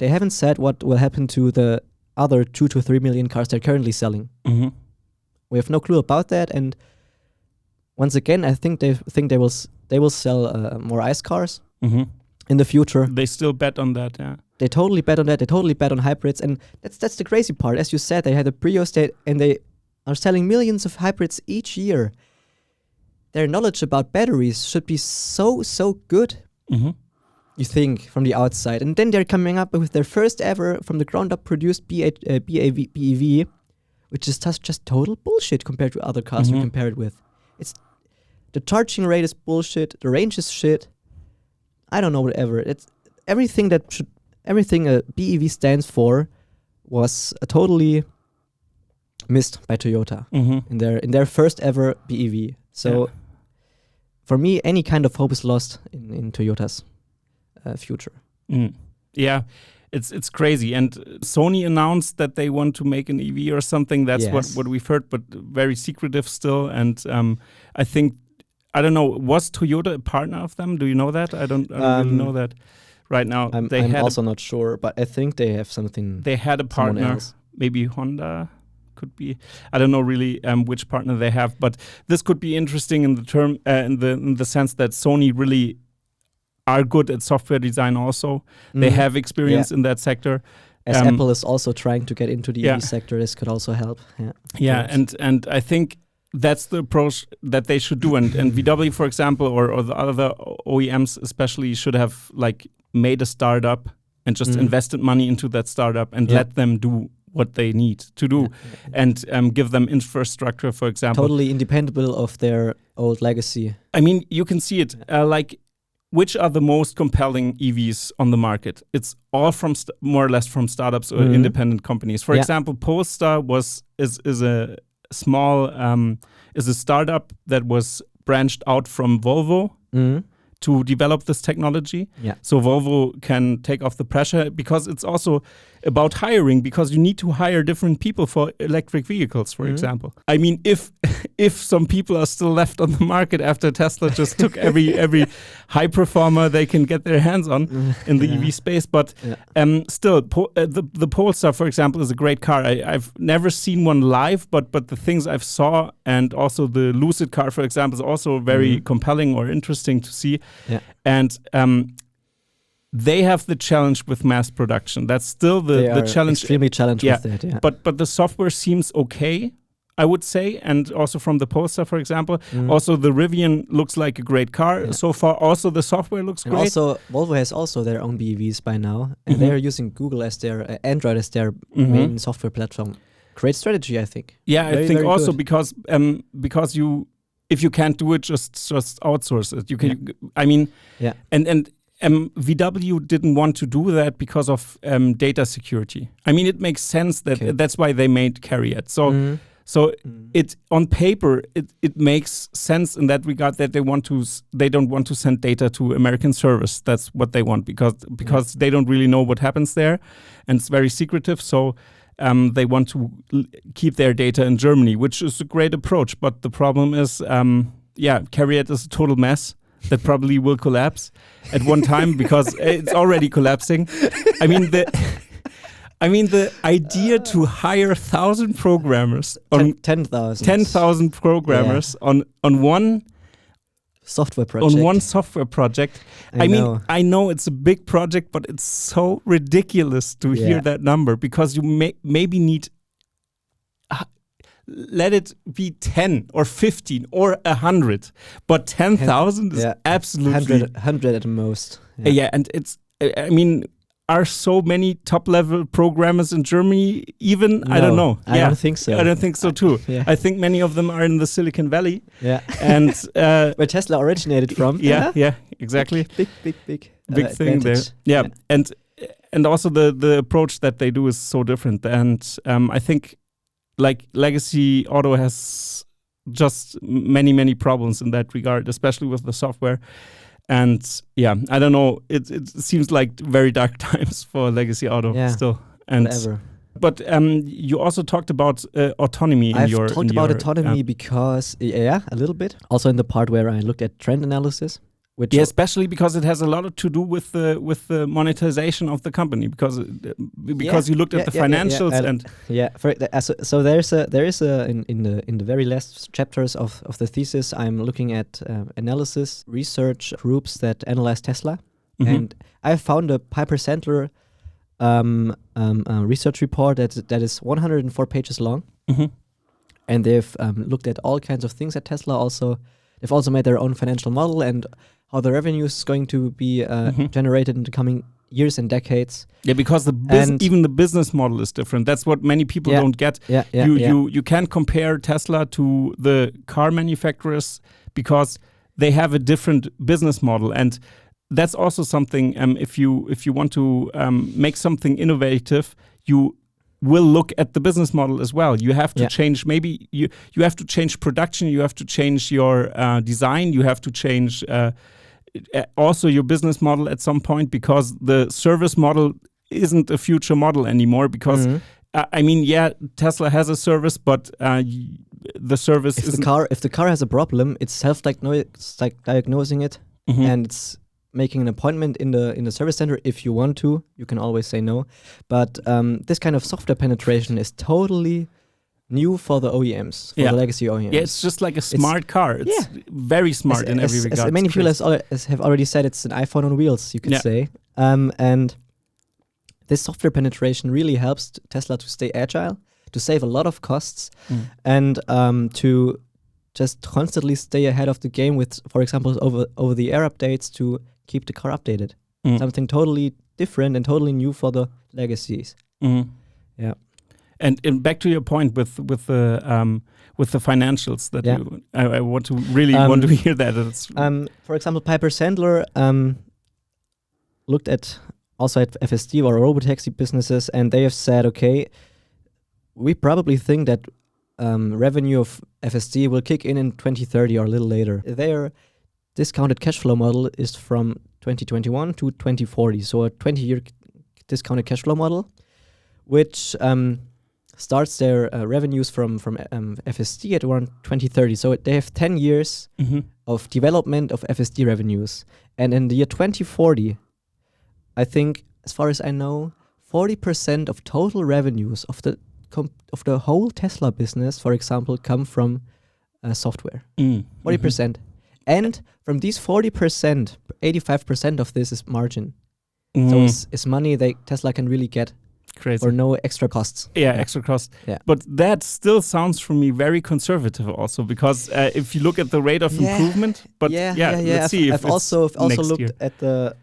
haven't said what will happen to the other 2 to 3 million cars they're currently selling. We have no clue about that, and once again, I think they will sell more ICE cars in the future. They still bet on that, yeah. They totally bet on that. They totally bet on hybrids, and that's the crazy part. As you said, they had a Prius, and they are selling millions of hybrids each year. Their knowledge about batteries should be so good. you think from the outside. And then they're coming up with their first ever from the ground up produced BEV, which is just total bullshit compared to other cars you compare it with. It's the charging rate is bullshit, the range is shit. I don't know, whatever. It's everything a BEV stands for was totally missed by Toyota in their first ever BEV. So for me, any kind of hope is lost in Toyota's future. Yeah, it's crazy. And Sony announced that they want to make an EV or something. That's what we've heard, but very secretive still. And I think, I don't know, was Toyota a partner of them? Do you know that? I don't really know that right now. I'm also not sure, but I think they have something. They had a partner, maybe Honda. Could be, I don't know really which partner they have, but this could be interesting in the term in the sense that Sony really are good at software design. Also, they have experience in that sector. As Apple is also trying to get into the EV sector, this could also help. And I think that's the approach that they should do. And VW, for example, or the other OEMs especially, should have like made a startup and just invested money into that startup and let them do what they need to do and give them infrastructure, for example. Totally independent of their old legacy. I mean, you can see it. Like, which are the most compelling EVs on the market? It's all from more or less from startups or independent companies. For example, Polestar is a small is a startup that was branched out from Volvo. To develop this technology. So Volvo can take off the pressure, because it's also about hiring, because you need to hire different people for electric vehicles, for example. I mean, if some people are still left on the market after Tesla just took every high performer they can get their hands on in the EV space, but still, the Polestar, for example, is a great car. I've never seen one live, but the things I've saw, and also the Lucid car, for example, is also very compelling or interesting to see. And they have the challenge with mass production. That's still the challenge. Extremely challenged with that. But the software seems okay, I would say, and also from the Polestar, for example. Also, the Rivian looks like a great car so far. Also, the software looks great. Also, Volvo has also their own BEVs by now, and they are using Google as their Android as their main software platform. Great strategy, I think. Yeah, I think also because you, if you can't do it, just outsource it. You can. I mean, and VW didn't want to do that because of data security. I mean, it makes sense that that's why they made CARIAD. So, it on paper it makes sense in that regard that they don't want to send data to American servers. That's what they want, because they don't really know what happens there, and it's very secretive. So. They want to keep their data in Germany, which is a great approach. But the problem is, CARIAD is a total mess that probably will collapse at one time, because it's already collapsing. I mean, the idea to hire 1,000 programmers, 10,000 programmers on one software project. On one software project. I mean, I know it's a big project, but it's so ridiculous to hear that number, because you maybe need, let it be 10 or 15 or 100, but 10,000 is absolutely 100 at the most. And it's, I mean, are so many top-level programmers in Germany even? No, I don't know. I don't think so. I don't think so too. I think many of them are in the Silicon Valley. And where Tesla originated from. Exactly. Big thing there. And also the approach that they do is so different. And I think like Legacy Auto has just many problems in that regard, especially with the software. And I don't know. It seems like very dark times for Legacy Auto still. And whatever. But you also talked about autonomy. I've talked about autonomy because a little bit. Also in the part where I looked at trend analysis. Especially because it has a lot to do with the monetization of the company, because you looked at the financials So there is a in the very last chapters of the thesis, I'm looking at analysis research groups that analyze Tesla, and I found a Piper Sandler research report that is 104 pages long, and they've looked at all kinds of things at Tesla. Also, they've also made their own financial model and how the revenue is going to be generated in the coming years and decades. Yeah, because even the business model is different. That's what many people don't get. You can't compare Tesla to the car manufacturers because they have a different business model, and that's also something. If you want to make something innovative, you will look at the business model as well. You have to change. Maybe you have to change production. You have to change your design. You have to change. Also your business model at some point, because the service model isn't a future model anymore, because Tesla has a service, but the service if the car has a problem, it's self-diagnosing it, and it's making an appointment in the service center. If you want to, you can always say no, but this kind of software penetration is totally new for the OEMs, for the legacy OEMs. Yeah, it's just like a smart car. It's very smart in every regard. As many people have already said, it's an iPhone on wheels, you could say. And this software penetration really helps Tesla to stay agile, to save a lot of costs, and to just constantly stay ahead of the game with, for example, over-the-air updates to keep the car updated. Something totally different and totally new for the legacies. Yeah. And back to your point with the financials that I want to really want to hear that. For example, Piper Sandler looked at FSD or robotaxi businesses, and they have said, okay, we probably think that revenue of FSD will kick in 2030 or a little later. Their discounted cash flow model is from 2021 to 2040, so a 20-year discounted cash flow model, which starts their revenues from FSD at around 2030. So they have 10 years of development of FSD revenues. And in the year 2040, I think, as far as I know, 40% of total revenues of the whole Tesla business, for example, come from software. 40%. And from these 40%, 85% of this is margin. So it's money that Tesla can really get. Crazy. Or no extra costs. Extra costs. Yeah. But that still sounds for me very conservative also, because if you look at the rate of improvement, but let's see. I've also looked at the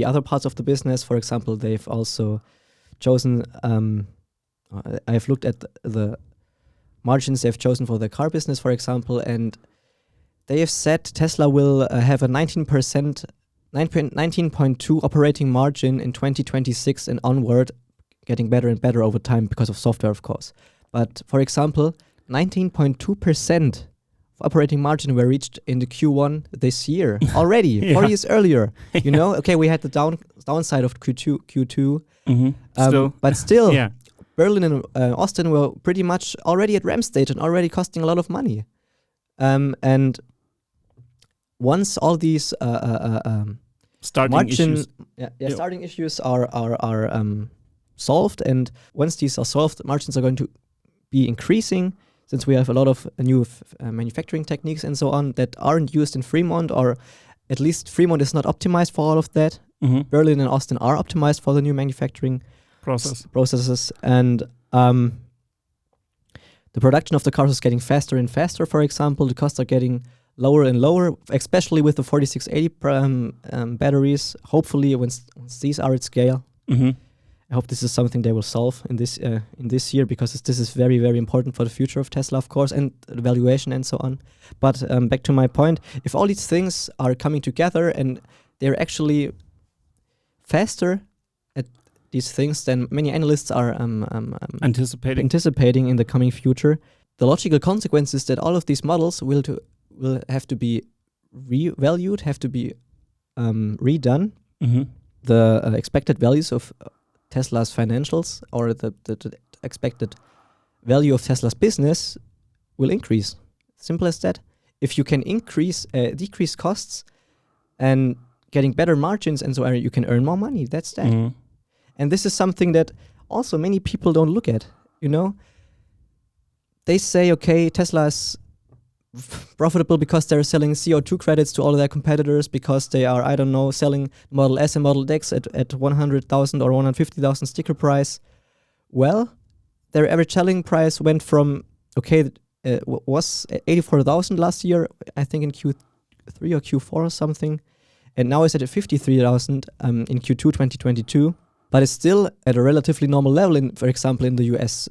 other parts of the business. For example, they've also chosen. I've looked at the margins they've chosen for the car business, for example, and they have said Tesla will have a 19.2 operating margin in 2026 and onward, getting better and better over time because of software, of course. But for example, 19.2% of operating margin were reached in the Q1 this year already, 4 years earlier. You know, okay, we had the downside of Q2, but still, Berlin and Austin were pretty much already at RAM stage and already costing a lot of money. And once all these starting issues are solved, and once these are solved, margins are going to be increasing, since we have a lot of new manufacturing techniques and so on that aren't used in Fremont, or at least Fremont is not optimized for all of that. Berlin and Austin are optimized for the new manufacturing processes, and the production of the cars is getting faster and faster. For example, the costs are getting lower and lower, especially with the 4680 batteries. Hopefully, once these are at scale, I hope this is something they will solve in this year, because this is very, very important for the future of Tesla, of course, and the valuation and so on. But back to my point, if all these things are coming together and they're actually faster at these things than many analysts are anticipating in the coming future, the logical consequence is that all of these models will have to be revalued, have to be redone. The expected values of Tesla's financials, or the expected value of Tesla's business, will increase. Simple as that. If you can decrease costs and getting better margins and so on, you can earn more money. That's that. And this is something that also many people don't look at. You know, they say, okay, Tesla is profitable because they're selling CO2 credits to all of their competitors, because they are, I don't know, selling Model S and Model X at 100,000 or 150,000 sticker price. Well, their average selling price went from, was 84,000 last year, I think in Q3 Q3 or Q4 or something, and now it's at 53,000 in Q2 2022. But it's still at a relatively normal level, for example, in the US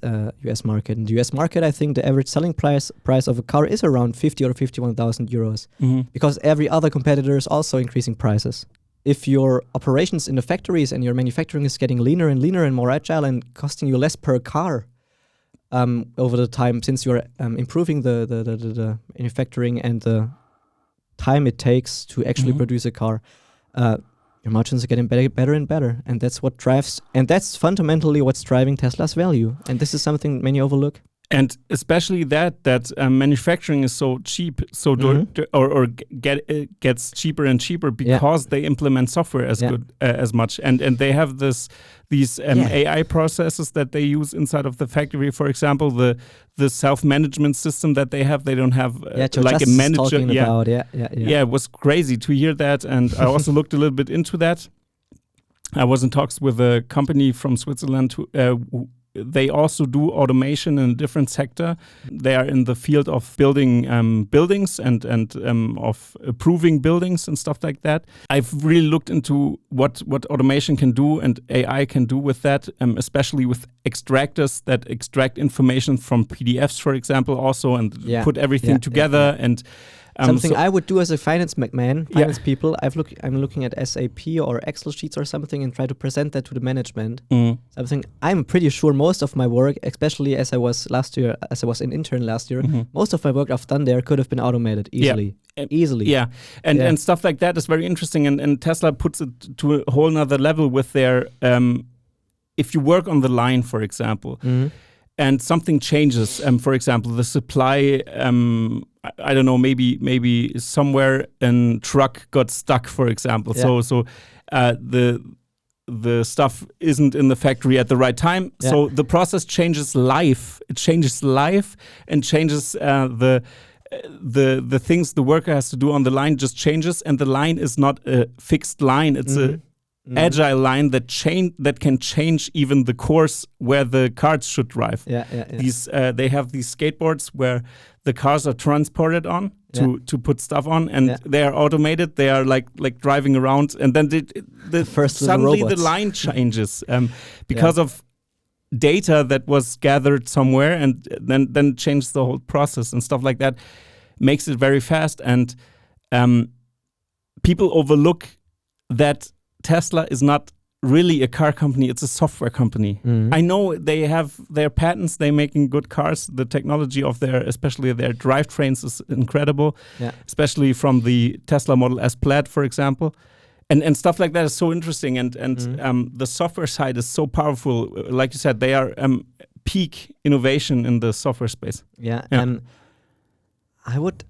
market. In the US market, I think the average selling price of a car is around 50 or 51,000 euros, because every other competitor is also increasing prices. If your operations in the factories and your manufacturing is getting leaner and leaner and more agile and costing you less per car over the time, since you're improving the manufacturing and the time it takes to actually produce a car, your margins are getting better and better, and that's fundamentally what's driving Tesla's value. And this is something many overlook. And especially that manufacturing is so cheap, gets cheaper and cheaper because they implement software as much, and they have these AI processes that they use inside of the factory. For example, the self-management system that they have, they don't have like a manager. It was crazy to hear that, and I also looked a little bit into that. I was in talks with a company from Switzerland who they also do automation in a different sector. They are in the field of building buildings and of approving buildings and stuff like that. I've really looked into what automation can do and AI can do with that, especially with extractors that extract information from PDFs, for example, also, and put everything together. And something I would do as a finance people. I'm looking at SAP or Excel sheets or something and try to present that to the management. Something I'm pretty sure most of my work, especially as I was an intern last year, most of my work I've done there could have been automated easily. And stuff like that is very interesting. And Tesla puts it to a whole nother level with their if you work on the line, for example. And something changes. For example, the supply. I don't know. Maybe somewhere a truck got stuck, for example. So the stuff isn't in the factory at the right time. So the process changes life. It changes life and changes the things the worker has to do on the line just changes. And the line is not a fixed line. It's a agile line that can change even the course where the cars should drive. These they have these skateboards where the cars are transported on to put stuff on, and they are automated. They are like driving around, and then suddenly the line changes because of data that was gathered somewhere, and then changes the whole process and stuff like that. Makes it very fast, and people overlook that Tesla is not really a car company, it's a software company. I know they have their patents, they're making good cars. The technology of especially their drivetrains is incredible, especially from the Tesla Model S Plaid, for example. And stuff like that is so interesting. And the software side is so powerful. Like you said, they are peak innovation in the software space. I would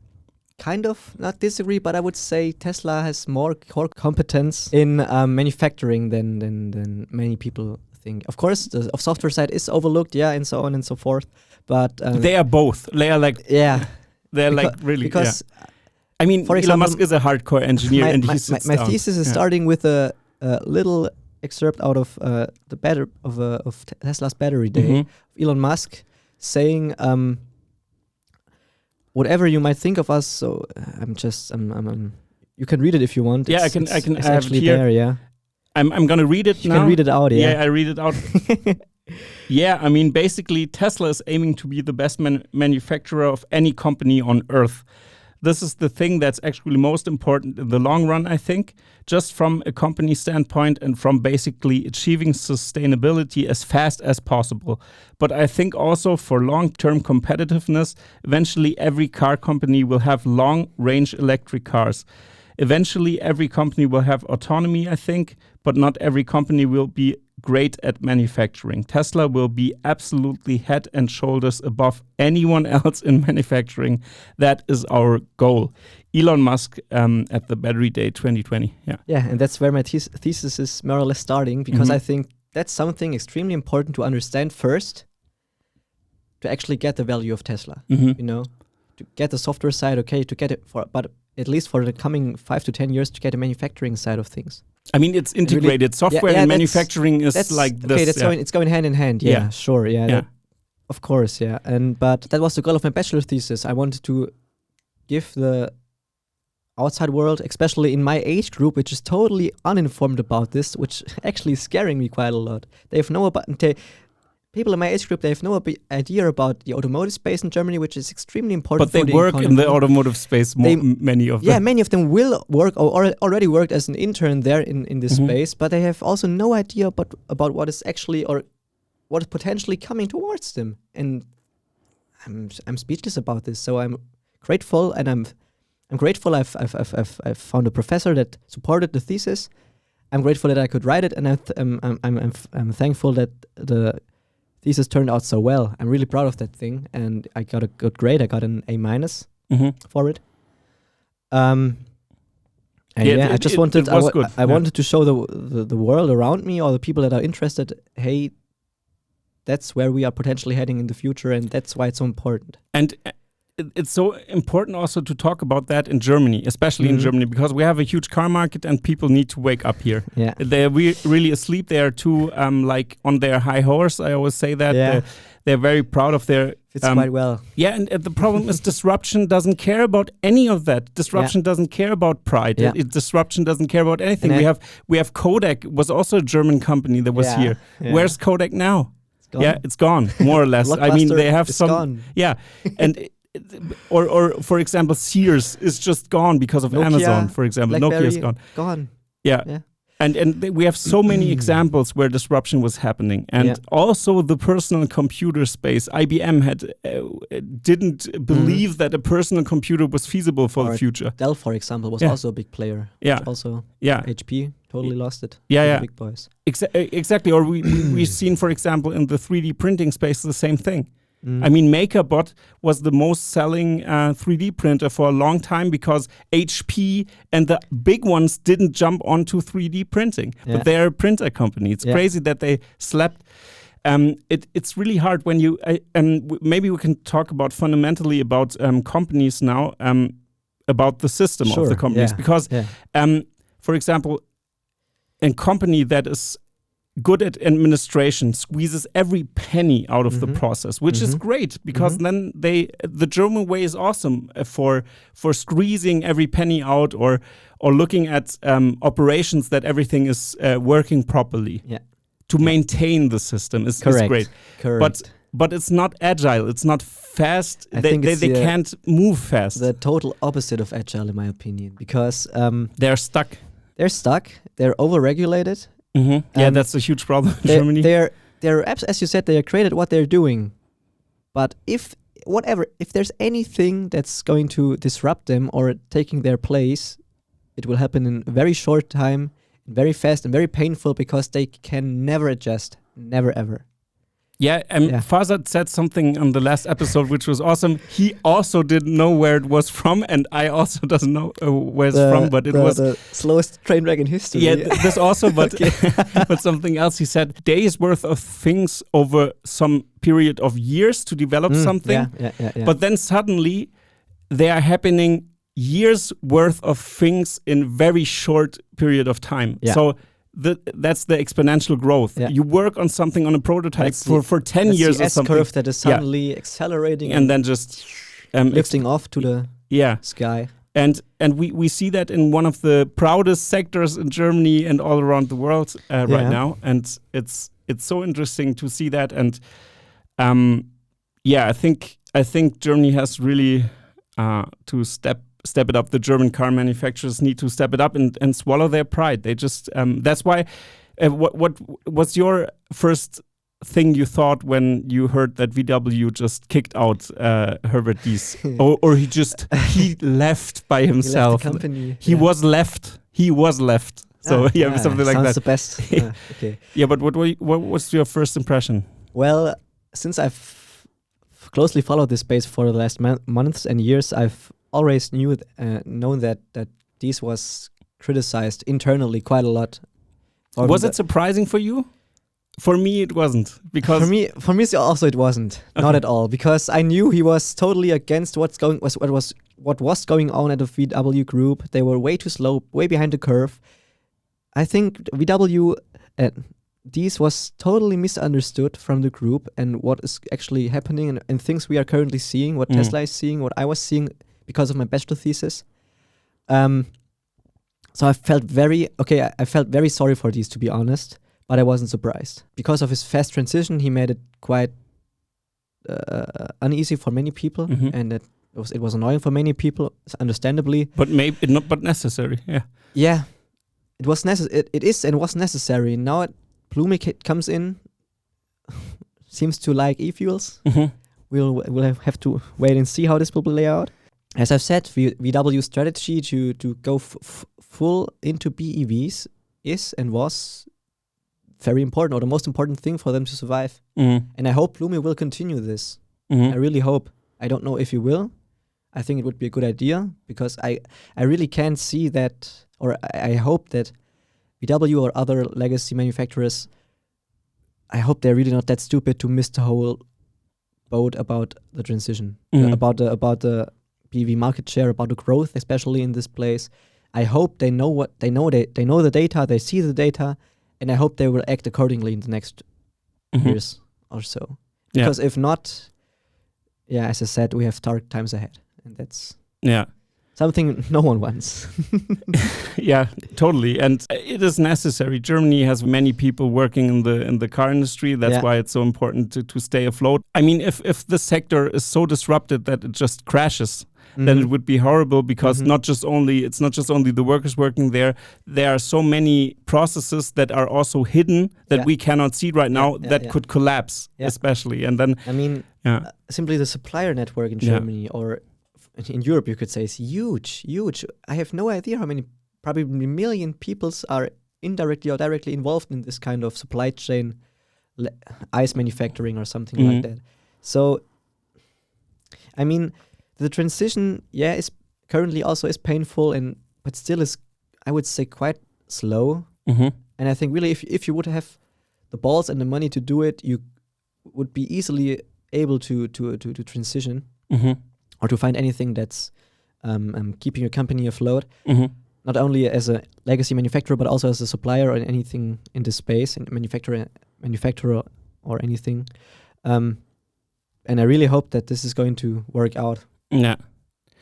kind of not disagree, but I would say Tesla has more core competence in manufacturing than many people think. Of course, the software side is overlooked, and so on and so forth. But they are both. They are like they're like really because I mean, for example, Elon Musk is a hardcore engineer, and he sits my down. thesis is starting with a little excerpt out of of Tesla's Battery Day. Elon Musk saying. Whatever you might think of us, so I'm you can read it if you want. I can. It's I have actually it here. there. I'm gonna read it now. You can read it out. I read it out. I mean, basically, Tesla is aiming to be the best manufacturer of any company on Earth. This is the thing that's actually most important in the long run, I think, just from a company standpoint and from basically achieving sustainability as fast as possible. But I think also for long-term competitiveness, eventually every car company will have long-range electric cars. Eventually every company will have autonomy, I think, but not every company will be great at manufacturing. Tesla will be absolutely head and shoulders above anyone else in manufacturing. That is our goal. Elon Musk at the Battery Day 2020. And that's where my thesis is more or less starting, because I think that's something extremely important to understand first to actually get the value of Tesla. You know, to get the software side, to get it but at least for the coming 5 to 10 years to get the manufacturing side of things. I mean, it's integrated. Really, software and manufacturing is like this. Okay, it's going hand in hand. Sure. Of course. But that was the goal of my bachelor thesis. I wanted to give the outside world, especially in my age group, which is totally uninformed about this, which actually is scaring me quite a lot. They have no people in my age group, they have no idea about the automotive space in Germany, which is extremely important. But they work in the automotive space. Many of them. Yeah, many of them will work or already worked as an intern there in this space, but they have also no idea about what is actually or what is potentially coming towards them. And I'm speechless about this. So I'm grateful, and I'm grateful I've found a professor that supported the thesis. I'm grateful that I could write it, and I'm thankful that the thesis turned out so well. I'm really proud of that thing, and I got a good grade. I got an A- for it. And I just wanted I wanted to show the world around me, or the people that are interested, hey, that's where we are potentially heading in the future, and that's why it's so important. And it's so important also to talk about that in Germany, especially in Germany, because we have a huge car market and people need to wake up here. Yeah. They're really asleep. They are too like on their high horse. I always say that. Yeah. They're very proud of their... It's quite well. Yeah, and the problem is disruption doesn't care about any of that. Disruption doesn't care about pride. Yeah. Disruption doesn't care about anything. And We have Kodak, was also a German company that was here. Yeah. Where's Kodak now? Gone. Yeah, it's gone, more or less. I mean, they have some... Gone. Yeah, and... Or for example, Sears is just gone because of Nokia, Amazon, for example. BlackBerry, Nokia is gone. Gone. Yeah. And we have so many examples where disruption was happening. And also the personal computer space. IBM didn't believe that a personal computer was feasible for the future. Dell, for example, was also a big player. Yeah. Also, yeah. HP totally lost it. Yeah. The big boys. Exactly. Or we've seen, for example, in the 3D printing space, the same thing. I mean, MakerBot was the most selling 3D printer for a long time because HP and the big ones didn't jump onto 3D printing. But they're a printer company. It's crazy that they slept. It's really hard when you... maybe we can talk about fundamentally about companies now, about the system of the companies. Because, for example, a company that is good at administration squeezes every penny out of the process, which is great because then the German way is awesome for squeezing every penny out or looking at operations that everything is working properly. Yeah. To maintain the system is great. Correct. But it's not agile. It's not fast. They can't move fast. The total opposite of agile, in my opinion, because they're stuck. They're stuck. They're overregulated. Yeah, that's a huge problem in Germany. They're apps, as you said, they are great at what they're doing. But if there's anything that's going to disrupt them or taking their place, it will happen in a very short time, very fast and very painful because they can never adjust. Never, ever. Yeah, Farzad said something on the last episode which was awesome. He also didn't know where it was from, and I also doesn't know where it's from, but it was the slowest train wreck in history. Yeah, this also, but but something else. He said days worth of things over some period of years to develop something, but then suddenly they are happening years worth of things in very short period of time. Yeah. So that's the exponential growth. Yeah. You work on something on a prototype for 10 years or something. Curve that is suddenly accelerating and then just lifting off to the sky. And we see that in one of the proudest sectors in Germany and all around the world right now. And it's so interesting to see that. And I think Germany has really to step it up. The German car manufacturers need to step it up and swallow their pride. They just that's why. What was your first thing you thought when you heard that VW just kicked out Herbert Diess, or he left by himself? He left the company. He was left. So something like that. Sounds the best. Okay. Yeah, but what was your first impression? Well, since I've closely followed this space for the last months and years, I've always known that Diess was criticized internally quite a lot. Was it surprising for you? For me, it wasn't, because for me also it wasn't, not at all, because I knew he was totally against what was going on at the VW group. They were way too slow, way behind the curve. I think VW Diess was totally misunderstood from the group and what is actually happening and things we are currently seeing, what Tesla is seeing, what I was seeing because of my bachelor thesis. So I felt I felt very sorry for Diess, to be honest, but I wasn't surprised. Because of his fast transition, he made it quite uneasy for many people, and it was annoying for many people, understandably. But maybe not, but necessary. Yeah. Yeah, it was necessary. It is and was necessary. Now Blume comes in, seems to like e-fuels. We'll have to wait and see how this will play out. As I've said, VW's strategy to go full into BEVs is and was very important, or the most important thing for them to survive. And I hope Blume will continue this. I really hope. I don't know if he will. I think it would be a good idea, because I really can't see that, or I hope that VW or other legacy manufacturers, I hope they're really not that stupid to miss the whole boat about the transition, about the BEV market share, about the growth, especially in this place. I hope they know what they know. They know the data. They see the data, and I hope they will act accordingly in the next years or so. Because if not, as I said, we have dark times ahead, and that's something no one wants. Yeah, totally. And it is necessary. Germany has many people working in the car industry. That's why it's so important to stay afloat. I mean, if the sector is so disrupted that it just crashes, then it would be horrible, because it's not just only the workers working there. There are so many processes that are also hidden that we cannot see right now that could collapse, especially. And then I mean, simply the supplier network in Germany or in Europe, you could say, is huge. I have no idea how many, probably a million people are indirectly or directly involved in this kind of supply chain, ICE manufacturing or something like that. So, I mean, the transition, is currently also is painful, but still is, I would say, quite slow. And I think really, if you would have the balls and the money to do it, you would be easily able to transition. Or to find anything that's keeping your company afloat, not only as a legacy manufacturer, but also as a supplier or anything in this space, and manufacturer or anything. And I really hope that this is going to work out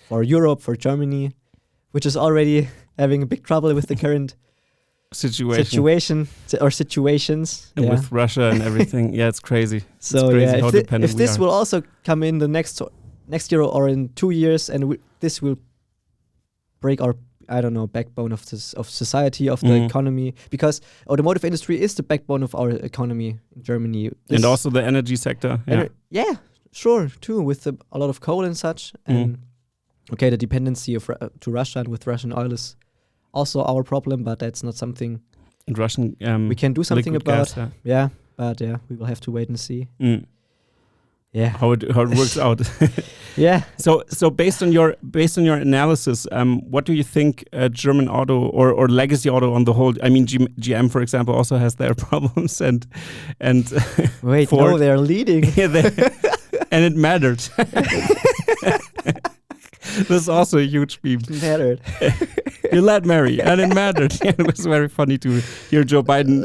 for Europe, for Germany, which is already having a big trouble with the current situation or situations with Russia and everything. It's crazy. So it's crazy how dependent if this will also come in the next year or in 2 years, and this will break our, I don't know, backbone of society, of the economy, because automotive industry is the backbone of our economy in Germany. And also the energy sector. Sure, too, with a lot of coal and such. And the dependency to Russia and with Russian oil is also our problem, but that's not something and Russian we can do something about. Gas, But we will have to wait and see. How it works out. So based on your analysis, what do you think German auto or legacy auto on the whole? I mean, GM, for example, also has their problems, and wait, Ford, no, they're leading. And it mattered. This is also a huge meme. Mattered. You let Mary, and it mattered. It was very funny to hear Joe Biden.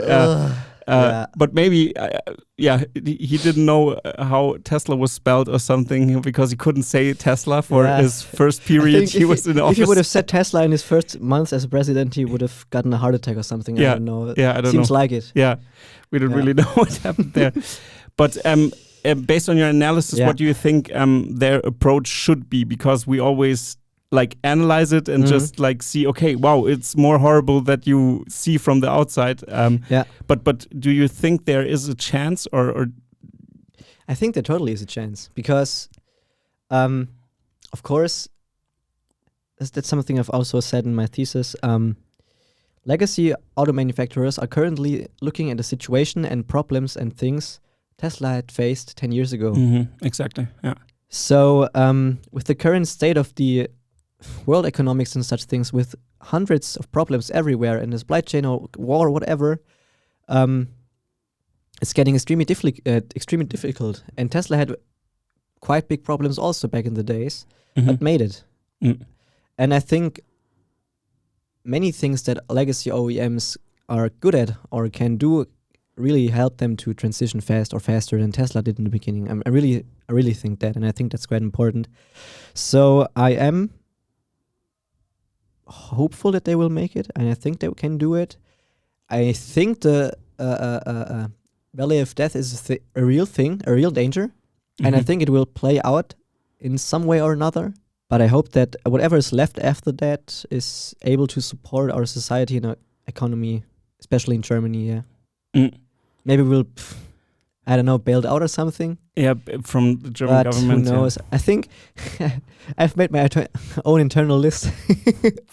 But maybe, he didn't know how Tesla was spelled or something, because he couldn't say Tesla for his first period he was in office. If he would have said Tesla in his first month as a president, he would have gotten a heart attack or something. I don't know. I don't know. Seems like it. Yeah, we don't really know what happened there. But based on your analysis, what do you think their approach should be? Because we always analyze it and just see, okay, wow, it's more horrible that you see from the outside. But do you think there is a chance, or? I think there totally is a chance, because, of course, that's something I've also said in my thesis. Legacy auto manufacturers are currently looking at the situation and problems and things Tesla had faced 10 years ago. Exactly. Yeah. So with the current state of the world economics and such things, with hundreds of problems everywhere in the supply chain or war or whatever, it's getting extremely difficult. And Tesla had quite big problems also back in the days, but made it. And I think many things that legacy OEMs are good at or can do really help them to transition faster than Tesla did in the beginning. I really think that, and I think that's quite important. So I am hopeful that they will make it, and I think they can do it. I think the Valley of Death is a real thing, a real danger, and I think it will play out in some way or another. But I hope that whatever is left after that is able to support our society and our economy, especially in Germany. Yeah, maybe we'll, I don't know, bailed out or something. Yeah, from the German government. Who knows? Yeah. I think I've made my own internal list.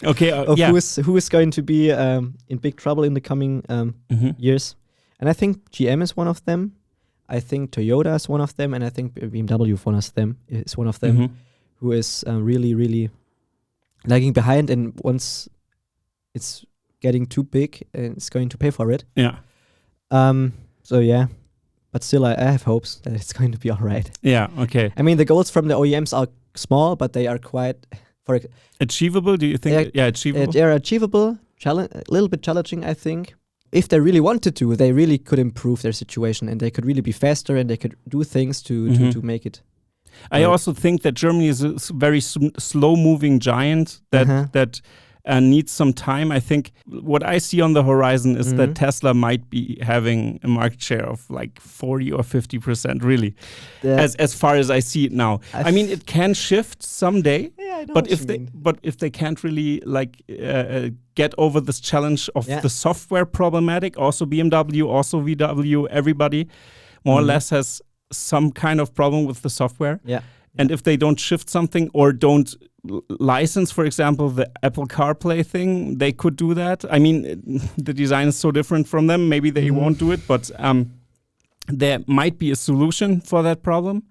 Okay, of who is going to be in big trouble in the coming years, and I think GM is one of them. I think Toyota is one of them, and I think BMW is one of them, who is really, really lagging behind, and once it's getting too big, it's going to pay for it. Yeah. So yeah. But still, I have hopes that it's going to be all right. Yeah, okay. I mean, the goals from the OEMs are small, but they are quite... achievable, do you think? Yeah, achievable? They are achievable, a little bit challenging, I think. If they really wanted to, they really could improve their situation, and they could really be faster, and they could do things to make it. I also think that Germany is a very slow-moving giant that needs some time. I think what I see on the horizon is that Tesla might be having a market share of like 40 or 50%, really, as far as I see it now. I mean, it can shift someday, I know but if they can't really like get over this challenge of the software problematic, also BMW, also VW, everybody more or less has some kind of problem with the software. Yeah. And if they don't shift something or don't license, for example, the Apple CarPlay thing, they could do that. I mean, the design is so different from them. Maybe they won't do it, but there might be a solution for that problem.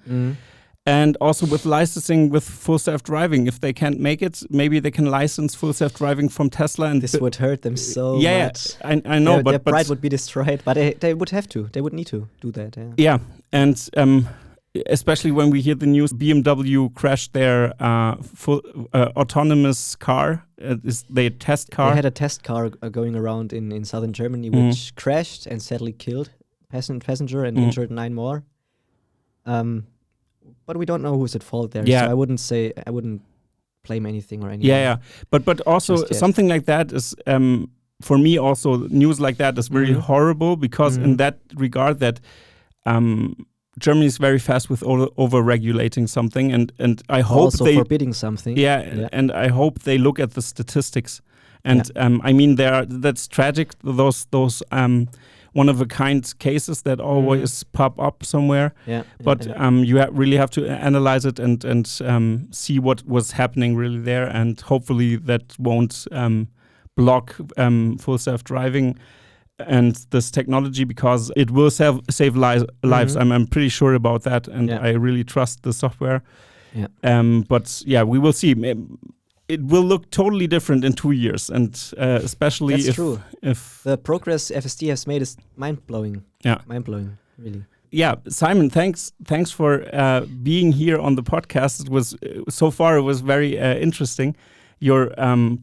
And also with licensing with full self-driving, if they can't make it, maybe they can license full self-driving from Tesla. And this would hurt them so much. Yeah, I know. Their pride would be destroyed, but they would have to. They would need to do that. Yeah, and especially when we hear the news, BMW crashed their full autonomous car, their test car. They had a test car going around in southern Germany, which crashed and sadly killed passenger and injured 9 more. But we don't know who's at fault there. Yeah. So I wouldn't blame anything or anything. Yeah. But also something like that is for me also news like that is very horrible, because in that regard that Germany is very fast with over-regulating something, and I hope also they forbidding something. Yeah, and I hope they look at the statistics. And I mean, that's tragic. Those one-of-a-kind cases that always pop up somewhere. Yeah. But you really have to analyze it and see what was happening really there, and hopefully that won't block full self-driving and this technology, because it will save lives. I'm pretty sure about that, and I really trust the software. Yeah. But yeah, we will see. It will look totally different in 2 years, and especially if the progress FSD has made is mind-blowing. Yeah, mind-blowing, really. Yeah, Simon, thanks for being here on the podcast. It was so far it was very interesting. Your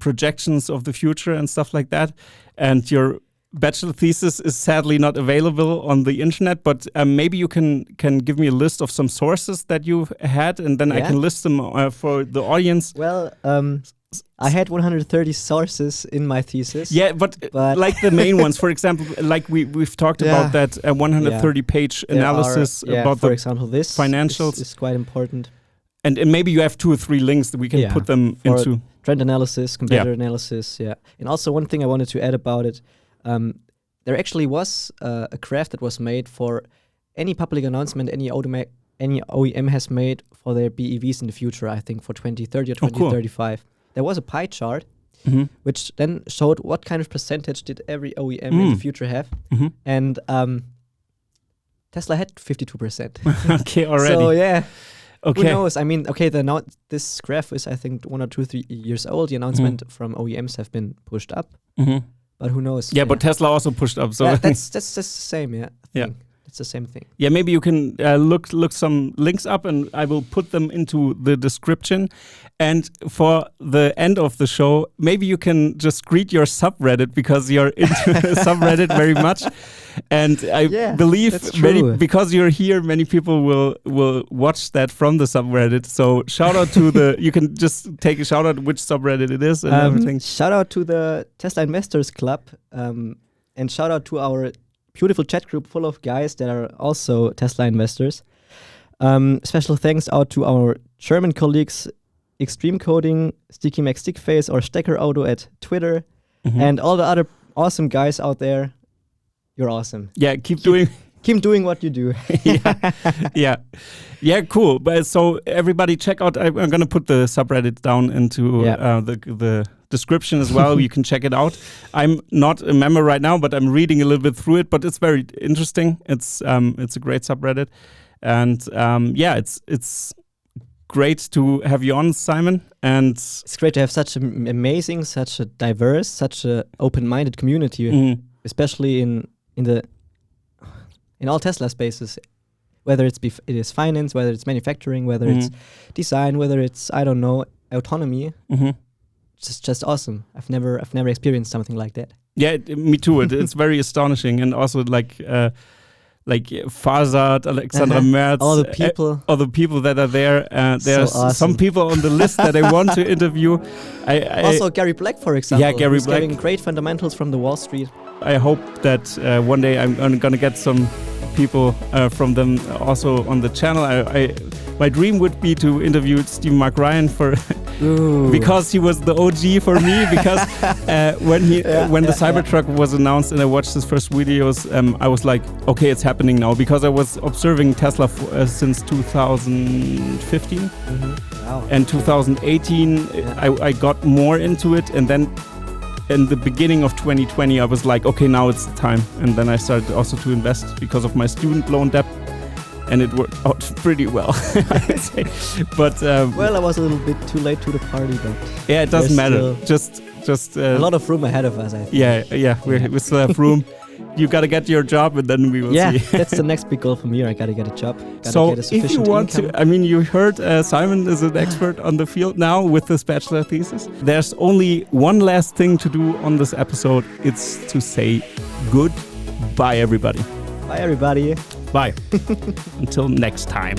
projections of the future and stuff like that, and your bachelor thesis is sadly not available on the internet, but maybe you can give me a list of some sources that you've had, and then I can list them for the audience. Well, I had 130 sources in my thesis. Yeah, but like the main ones, for example, like we've talked about that 130-page analysis about, for example, this financials is quite important. And maybe you have 2 or 3 links that we can put them into. Trend analysis, competitor analysis, And also one thing I wanted to add about it, there actually was a graph that was made for any public announcement any OEM has made for their BEVs in the future, I think for 2030 or 2035. Cool. There was a pie chart which then showed what kind of percentage did every OEM in the future have. And Tesla had 52%. Okay, already. So yeah. Okay. Who knows? I mean, okay, this graph is, I think, 1 or 2 or 3 years old. The announcement from OEMs have been pushed up. But who knows? Yeah, but Tesla also pushed up. So that's the same, It's It's the same thing. Yeah, maybe you can look some links up, and I will put them into the description. And for the end of the show, maybe you can just greet your subreddit, because you're into subreddit very much. And I believe because you're here, many people will watch that from the subreddit. So shout out to you can just take a shout out which subreddit it is and everything. Shout out to the Tesla Investors Club, and shout out to our beautiful chat group full of guys that are also Tesla investors. Special thanks out to our German colleagues, Extreme Coding, Sticky Mac Stickface, or Stecker Auto at Twitter, and all the other awesome guys out there. You're awesome. Yeah, keep doing what you do. yeah, cool. But so everybody check out. I'm gonna put the subreddit down into the description as well. You can check it out. I'm not a member right now, but I'm reading a little bit through it. But it's very interesting. It's a great subreddit, and it's great to have you on, Simon. And it's great to have such an amazing, such a diverse, such a open-minded community, especially in all Tesla spaces, whether it is finance, whether it's manufacturing, whether it's design, whether it's autonomy. It's just awesome. I've never experienced something like that. Yeah, me too. It's very astonishing, and also like Farzad, Alexandra Merz, all the people that are there. There's so awesome. Some people on the list that I want to interview. Also Gary Black, for example. Yeah, Gary Black. Giving great fundamentals from the Wall Street. I hope that one day I'm gonna get some people from them also on the channel. My dream would be to interview Stephen Mark Ryan because he was the OG for me. Because when the Cybertruck was announced and I watched his first videos, I was like, okay, it's happening now. Because I was observing Tesla since 2015, and 2018 I got more into it, and then in the beginning of 2020, I was like, okay, now it's the time. And then I started also to invest because of my student loan debt. And it worked out pretty well, I would say. But well, I was a little bit too late to the party, but yeah, it doesn't matter. Just a lot of room ahead of us, I think. Yeah, we still have room. You gotta get your job, and then we will see. Yeah, that's the next big goal from here. I gotta get a job. So if you want to, I mean, you heard Simon is an expert on the field now with this bachelor thesis. There's only one last thing to do on this episode. It's to say goodbye, everybody. Bye, everybody. Bye. Until next time.